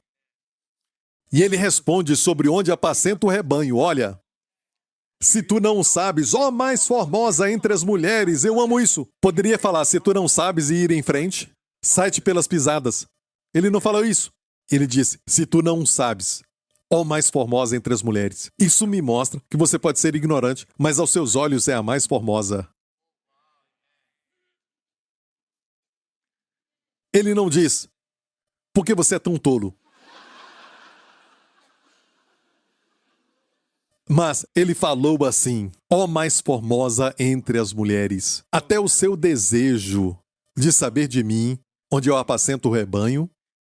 E ele responde sobre onde apacenta o rebanho. Olha, se tu não sabes, ó mais formosa entre as mulheres, eu amo isso. Poderia falar, se tu não sabes e ir em frente, sai-te pelas pisadas. Ele não falou isso. Ele disse, se tu não sabes, ó mais formosa entre as mulheres. Isso me mostra que você pode ser ignorante, mas aos seus olhos é a mais formosa. Ele não diz, por que você é tão tolo? Mas ele falou assim, ó mais formosa entre as mulheres, até o seu desejo de saber de mim, onde eu apacento o rebanho,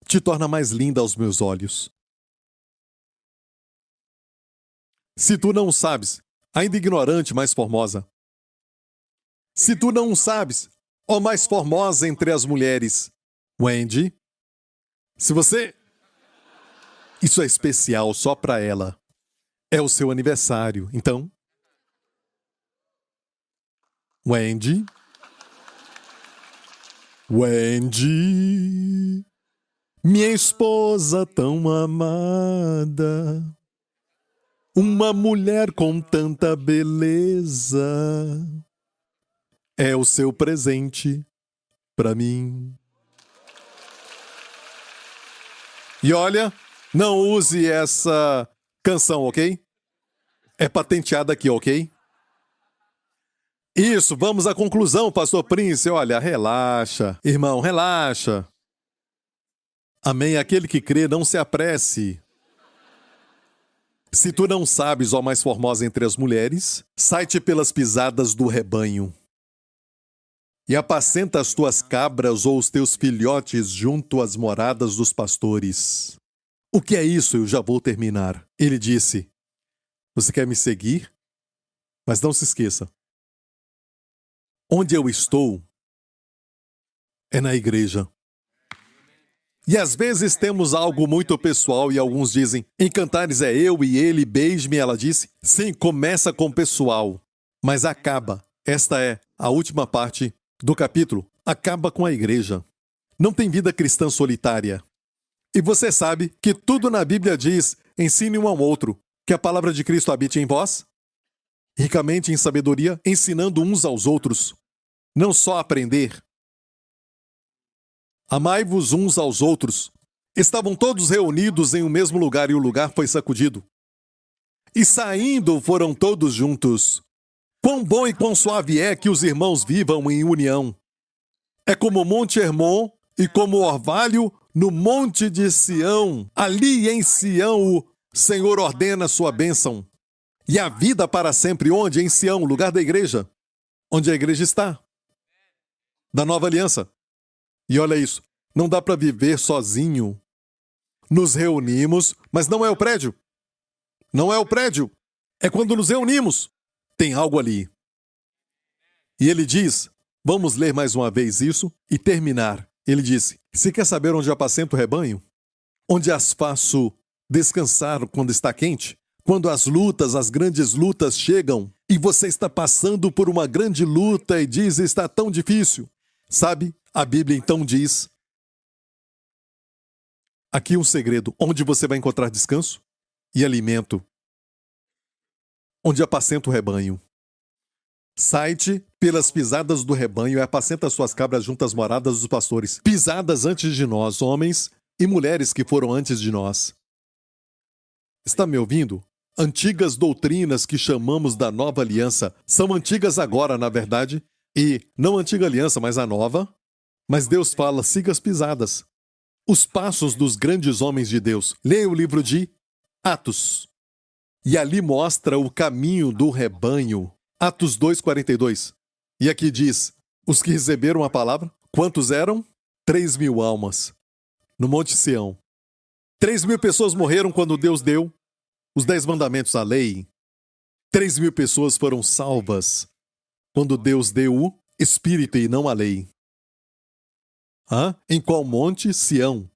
te torna mais linda aos meus olhos. Se tu não sabes, ainda ignorante, mais formosa. Se tu não sabes, ó mais formosa entre as mulheres, Wendy, se você... Isso é especial só para ela. É o seu aniversário, então... Wendy... Minha esposa tão amada, uma mulher com tanta beleza, é o seu presente para mim. E olha, não use essa canção, ok? É patenteada aqui, ok? Isso, vamos à conclusão, Pastor Prince. Olha, relaxa, irmão, relaxa. Amém? Aquele que crê, não se apresse. Se tu não sabes, ó mais formosa entre as mulheres, sai-te pelas pisadas do rebanho. E apacenta as tuas cabras ou os teus filhotes junto às moradas dos pastores. O que é isso? Eu já vou terminar. Ele disse, você quer me seguir? Mas não se esqueça. Onde eu estou é na igreja. E às vezes temos algo muito pessoal e alguns dizem, em Cantares é eu e ele, beije-me, ela disse. Sim, começa com pessoal, mas acaba. Esta é a última parte do capítulo. Acaba com a igreja. Não tem vida cristã solitária. E você sabe que tudo na Bíblia diz, ensine um ao outro, que a palavra de Cristo habite em vós, ricamente em sabedoria, ensinando uns aos outros. Não só aprender. Amai-vos uns aos outros. Estavam todos reunidos em um mesmo lugar e o lugar foi sacudido. E saindo foram todos juntos. Quão bom e quão suave é que os irmãos vivam em união. É como o Monte Hermon e como o orvalho no Monte de Sião. Ali em Sião Senhor ordena sua bênção e a vida para sempre. Onde? Em Sião, lugar da igreja. Onde a igreja está. Da nova aliança. E olha isso, não dá para viver sozinho. Nos reunimos, mas não é o prédio. Não é o prédio. É quando nos reunimos. Tem algo ali. E ele diz, vamos ler mais uma vez isso e terminar. Ele disse, se quer saber onde apacento o rebanho? Onde as faço descansar quando está quente? Quando as lutas, as grandes lutas chegam e você está passando por uma grande luta e diz, está tão difícil. Sabe, a Bíblia então diz, aqui um segredo, onde você vai encontrar descanso e alimento. Onde apacenta o rebanho. Sai-te pelas pisadas do rebanho e apacenta suas cabras junto às moradas dos pastores. Pisadas antes de nós, homens e mulheres que foram antes de nós. Está me ouvindo? Antigas doutrinas que chamamos da nova aliança são antigas agora, na verdade, e não a antiga aliança, mas a nova. Mas Deus fala, siga as pisadas. Os passos dos grandes homens de Deus. Leia o livro de Atos. E ali mostra o caminho do rebanho. Atos 2:42. E aqui diz, os que receberam a palavra, quantos eram? 3.000 almas. No Monte Sião. 3.000 pessoas morreram quando Deus deu os 10 mandamentos, a lei. 3.000 pessoas foram salvas quando Deus deu o Espírito e não a lei. Em qual monte? Sião.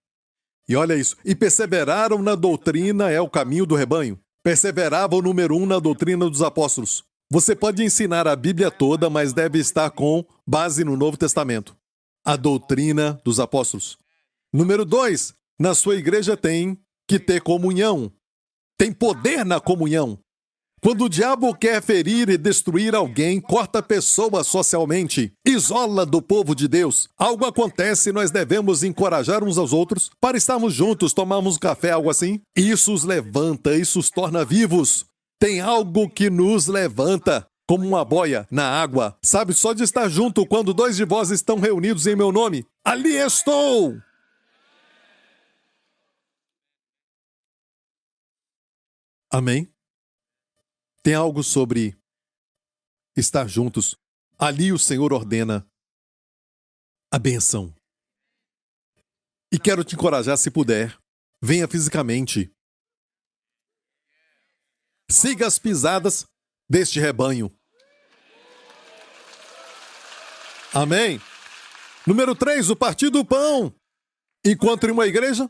E olha isso. E perseveraram na doutrina, é o caminho do rebanho. Perseveravam, número 1, na doutrina dos apóstolos. Você pode ensinar a Bíblia toda, mas deve estar com base no Novo Testamento. A doutrina dos apóstolos. Número 2, na sua igreja tem que ter comunhão. Tem poder na comunhão. Quando o diabo quer ferir e destruir alguém, corta a pessoa socialmente, isola do povo de Deus. Algo acontece e nós devemos encorajar uns aos outros para estarmos juntos, tomarmos um café, algo assim. Isso os levanta, isso os torna vivos. Tem algo que nos levanta, como uma boia na água. Sabe, só de estar junto quando 2 de vós estão reunidos em meu nome. Ali estou! Amém? Tem algo sobre estar juntos. Ali o Senhor ordena a bênção. E quero te encorajar, se puder, venha fisicamente. Siga as pisadas deste rebanho. Amém? Número 3, o Partir do Pão. Encontre uma igreja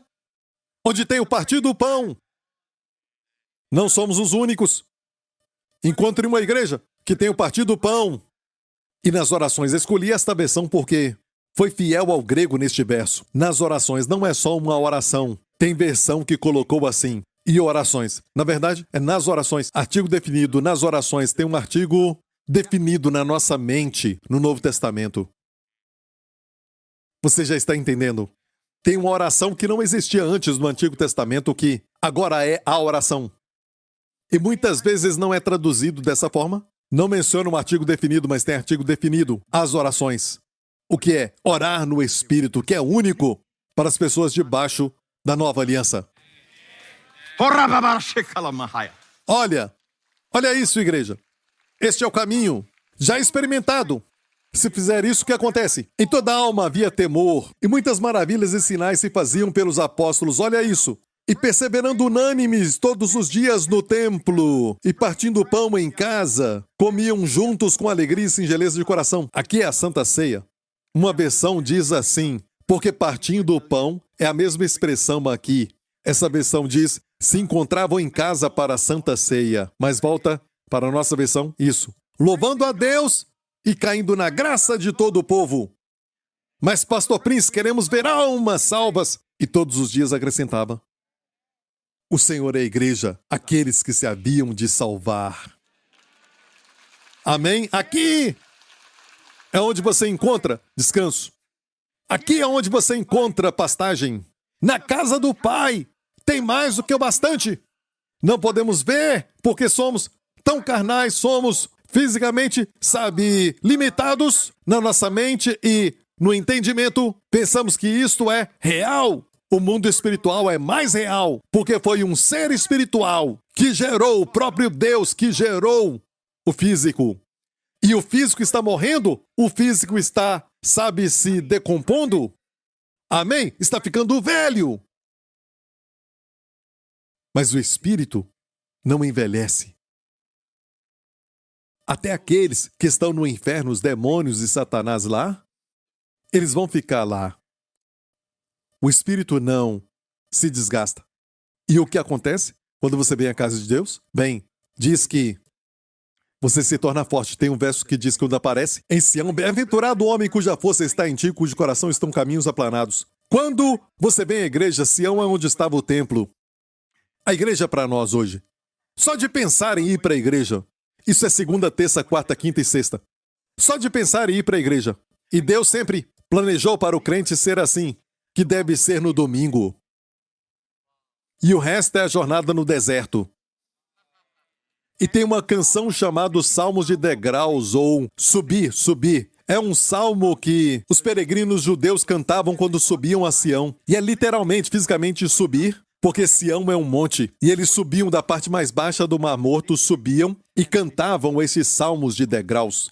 onde tem o Partir do Pão. Não somos os únicos. Encontre uma igreja que tem o Partir do Pão. E nas orações, escolhi esta versão porque foi fiel ao grego neste verso. Nas orações, não é só uma oração. Tem versão que colocou assim. E orações. Na verdade, é nas orações. Artigo definido. Nas orações tem um artigo definido na nossa mente no Novo Testamento. Você já está entendendo? Tem uma oração que não existia antes no Antigo Testamento que agora é a oração. E muitas vezes não é traduzido dessa forma. Não menciona um artigo definido, mas tem artigo definido. As orações. O que é? Orar no Espírito, que é único para as pessoas debaixo da nova aliança. Olha isso, igreja. Este é o caminho, já experimentado. Se fizer isso, o que acontece? Em toda alma havia temor, e muitas maravilhas e sinais se faziam pelos apóstolos. Olha isso. E perseverando unânimes todos os dias no templo, e partindo o pão em casa, comiam juntos com alegria e singeleza de coração. Aqui é a Santa Ceia. Uma versão diz assim, porque partindo o pão é a mesma expressão aqui. Essa versão diz, se encontravam em casa para a Santa Ceia. Mas volta para a nossa versão, isso. Louvando a Deus e caindo na graça de todo o povo. Mas, Pastor Prince, queremos ver almas salvas. E todos os dias acrescentava, o Senhor é a igreja, aqueles que se haviam de salvar. Amém? Aqui é onde você encontra descanso. Aqui é onde você encontra pastagem. Na casa do Pai tem mais do que o bastante. Não podemos ver porque somos tão carnais, somos fisicamente, limitados na nossa mente e no entendimento. Pensamos que isto é real. O mundo espiritual é mais real, porque foi um ser espiritual que gerou o próprio Deus, que gerou o físico. E o físico está morrendo, o físico está, sabe, se decompondo. Amém? Está ficando velho. Mas o espírito não envelhece. Até aqueles que estão no inferno, os demônios e Satanás lá, eles vão ficar lá. O espírito não se desgasta. E o que acontece quando você vem à casa de Deus? Bem, diz que você se torna forte. Tem um verso que diz que quando aparece em Sião, bem-aventurado o homem cuja força está em ti, cujo coração estão caminhos aplanados. Quando você vem à igreja, Sião é onde estava o templo. A igreja para nós hoje. Só de pensar em ir para a igreja. Isso é segunda, terça, quarta, quinta e sexta. Só de pensar em ir para a igreja. E Deus sempre planejou para o crente ser assim, que deve ser no domingo. E o resto é a jornada no deserto. E tem uma canção chamada Salmos de Degraus, ou Subir, Subir. É um salmo que os peregrinos judeus cantavam quando subiam a Sião. E é literalmente, fisicamente, subir, porque Sião é um monte. E eles subiam da parte mais baixa do Mar Morto, subiam e cantavam esses salmos de degraus.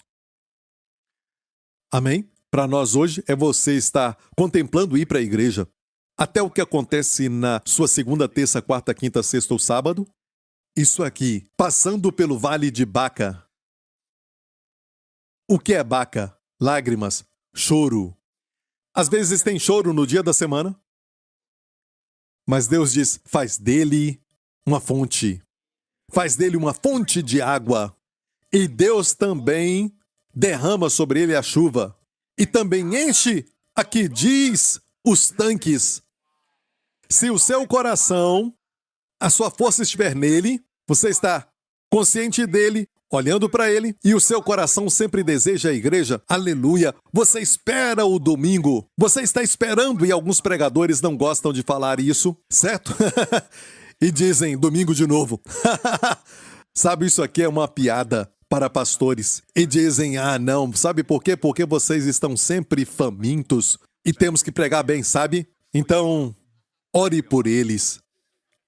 Amém? Para nós hoje é você estar contemplando ir para a igreja. Até o que acontece na sua segunda, terça, quarta, quinta, sexta ou sábado. Isso aqui, passando pelo vale de Baca. O que é Baca? Lágrimas, choro. Às vezes tem choro no dia da semana. Mas Deus diz, faz dele uma fonte. Faz dele uma fonte de água. E Deus também derrama sobre ele a chuva. E também enche, aqui diz, os tanques. Se o seu coração, a sua força estiver nele, você está consciente dele, olhando para ele, e o seu coração sempre deseja a igreja, aleluia, você espera o domingo, você está esperando, e alguns pregadores não gostam de falar isso, certo? E dizem, domingo de novo. Sabe, isso aqui é uma piada para pastores. E dizem, não, sabe por quê? Porque vocês estão sempre famintos e temos que pregar bem, sabe? Então, ore por eles,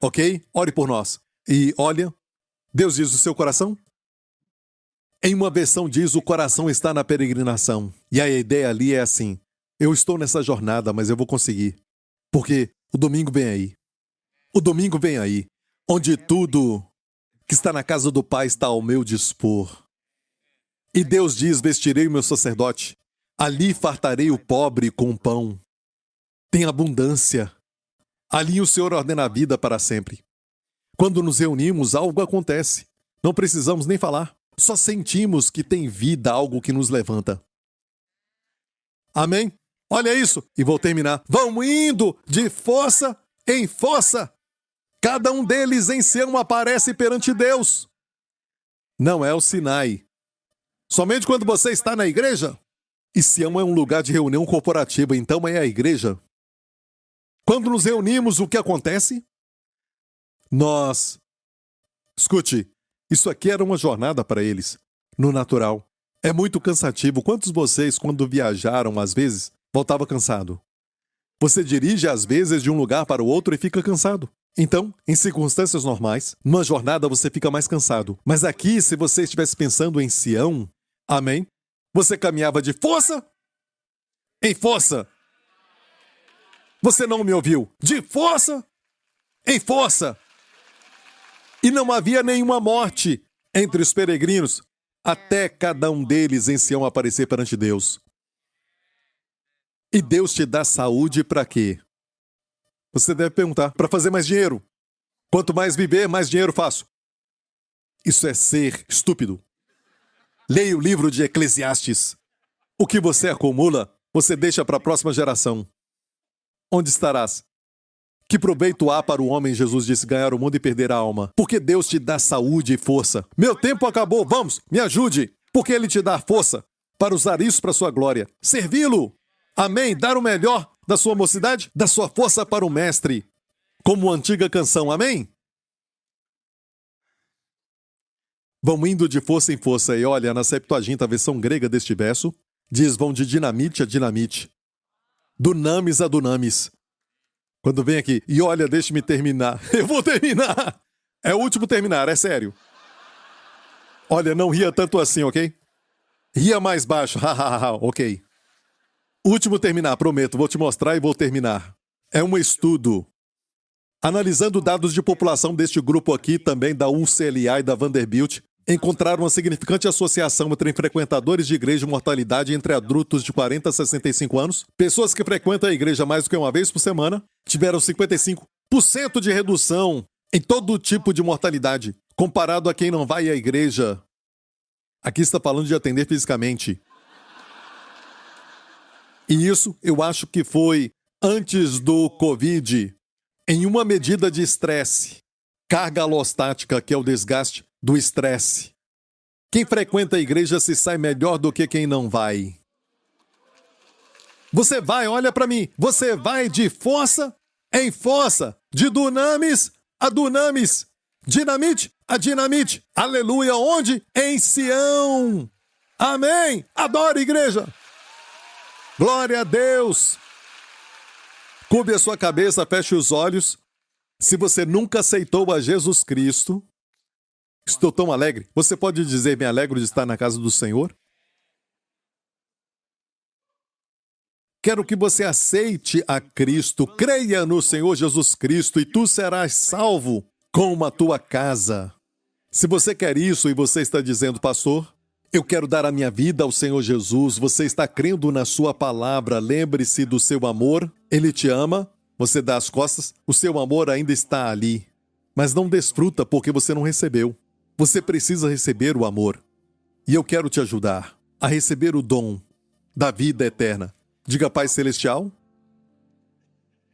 ok? Ore por nós. E olha, Deus diz o seu coração. Em uma versão diz, o coração está na peregrinação. E a ideia ali é assim, eu estou nessa jornada, mas eu vou conseguir. Porque o domingo vem aí. O domingo vem aí, onde tudo que está na casa do Pai está ao meu dispor. E Deus diz, vestirei o meu sacerdote, ali fartarei o pobre com pão. Tem abundância. Ali o Senhor ordena a vida para sempre. Quando nos reunimos, algo acontece. Não precisamos nem falar. Só sentimos que tem vida, algo que nos levanta. Amém? Olha isso. E vou terminar. Vão indo de força em força. Cada um deles em Sião aparece perante Deus. Não é o Sinai. Somente quando você está na igreja. E Sião é um lugar de reunião corporativa, então é a igreja. Quando nos reunimos, o que acontece? Escute, isso aqui era uma jornada para eles, no natural. É muito cansativo. Quantos de vocês, quando viajaram, às vezes, voltava cansado? Você dirige, às vezes, de um lugar para o outro e fica cansado. Então, em circunstâncias normais, numa jornada você fica mais cansado. Mas aqui, se você estivesse pensando em Sião, amém? Você caminhava de força em força. Você não me ouviu? De força em força. E não havia nenhuma morte entre os peregrinos, até cada um deles em Sião aparecer perante Deus. E Deus te dá saúde para quê? Você deve perguntar, para fazer mais dinheiro. Quanto mais viver, mais dinheiro faço. Isso é ser estúpido. Leia o livro de Eclesiastes. O que você acumula, você deixa para a próxima geração. Onde estarás? Que proveito há para o homem, Jesus disse, ganhar o mundo e perder a alma? Porque Deus te dá saúde e força. Meu tempo acabou, vamos, me ajude. Porque Ele te dá força para usar isso para a sua glória. Servi-lo. Amém? Dar o melhor da sua mocidade, da sua força para o Mestre. Como a antiga canção, amém? Vão indo de força em força. E olha, na Septuaginta, a versão grega deste verso, diz, vão de dinamite a dinamite. Dunamis a dunamis. Quando vem aqui, e olha, deixe-me terminar. Eu vou terminar. É o último terminar, é sério. Olha, não ria tanto assim, ok? Ria mais baixo, hahaha, ok. Último terminar, prometo, vou te mostrar e vou terminar. É um estudo. Analisando dados de população deste grupo aqui, também da UCLA e da Vanderbilt, encontraram uma significante associação entre frequentadores de igreja e mortalidade entre adultos de 40 a 65 anos. Pessoas que frequentam a igreja mais do que uma vez por semana tiveram 55% de redução em todo tipo de mortalidade, comparado a quem não vai à igreja. Aqui está falando de atender fisicamente. E isso eu acho que foi antes do Covid, em uma medida de estresse, carga alostática, que é o desgaste do estresse. Quem frequenta a igreja se sai melhor do que quem não vai. Você vai, olha para mim, você vai de força em força, de dunamis a dunamis, dinamite a dinamite. Aleluia, onde? Em Sião. Amém. Adore, igreja. Glória a Deus. Curve a sua cabeça, feche os olhos. Se você nunca aceitou a Jesus Cristo, estou tão alegre. Você pode dizer, me alegro de estar na casa do Senhor? Quero que você aceite a Cristo, creia no Senhor Jesus Cristo e tu serás salvo com a tua casa. Se você quer isso e você está dizendo, pastor, eu quero dar a minha vida ao Senhor Jesus, você está crendo na sua palavra, lembre-se do seu amor, Ele te ama, você dá as costas, o seu amor ainda está ali, mas não desfruta porque você não recebeu. Você precisa receber o amor. E eu quero te ajudar a receber o dom da vida eterna. Diga, Pai Celestial.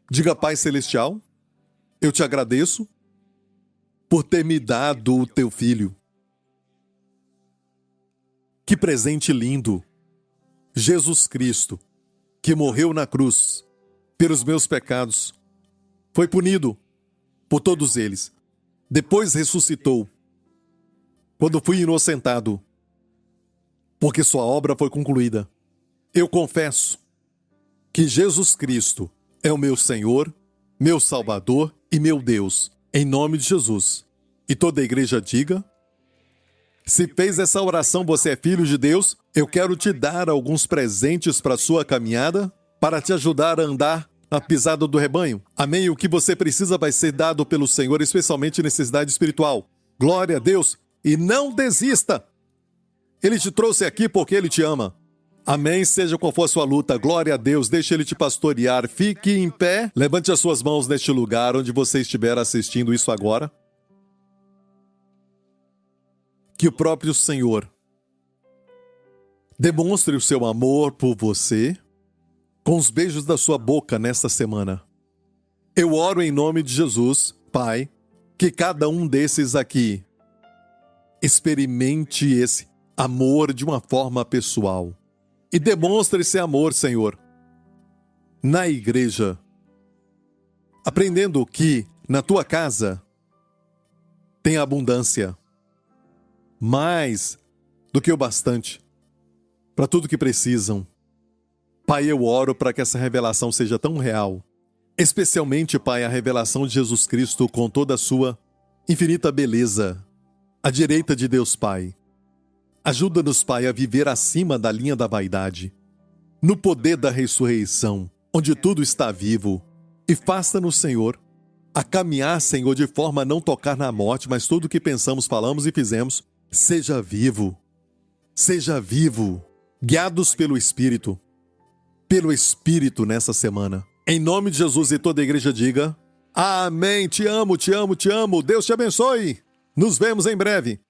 Diga, Pai Celestial, eu te agradeço por ter me dado o teu filho. Que presente lindo! Jesus Cristo, que morreu na cruz pelos meus pecados, foi punido por todos eles. Depois ressuscitou, quando fui inocentado, porque sua obra foi concluída. Eu confesso que Jesus Cristo é o meu Senhor, meu Salvador e meu Deus, em nome de Jesus. E toda a igreja diga: se fez essa oração, você é filho de Deus, eu quero te dar alguns presentes para a sua caminhada, para te ajudar a andar na pisada do rebanho. Amém? O que você precisa vai ser dado pelo Senhor, especialmente necessidade espiritual. Glória a Deus. E não desista. Ele te trouxe aqui porque Ele te ama. Amém? Seja qual for a sua luta, glória a Deus, deixe Ele te pastorear. Fique em pé, levante as suas mãos neste lugar onde você estiver assistindo isso agora. Que o próprio Senhor demonstre o seu amor por você com os beijos da sua boca nesta semana. Eu oro em nome de Jesus, Pai, que cada um desses aqui experimente esse amor de uma forma pessoal. E demonstre esse amor, Senhor, na igreja. Aprendendo que na tua casa tem abundância. Mais do que o bastante, para tudo que precisam. Pai, eu oro para que essa revelação seja tão real. Especialmente, Pai, a revelação de Jesus Cristo com toda a sua infinita beleza, à direita de Deus Pai. Ajuda-nos, Pai, a viver acima da linha da vaidade, no poder da ressurreição, onde tudo está vivo. E faça-nos, Senhor, a caminhar, Senhor, de forma a não tocar na morte, mas tudo o que pensamos, falamos e fizemos, seja vivo, guiados pelo Espírito nessa semana. Em nome de Jesus, e toda a igreja diga, amém, te amo, te amo, te amo, Deus te abençoe, nos vemos em breve.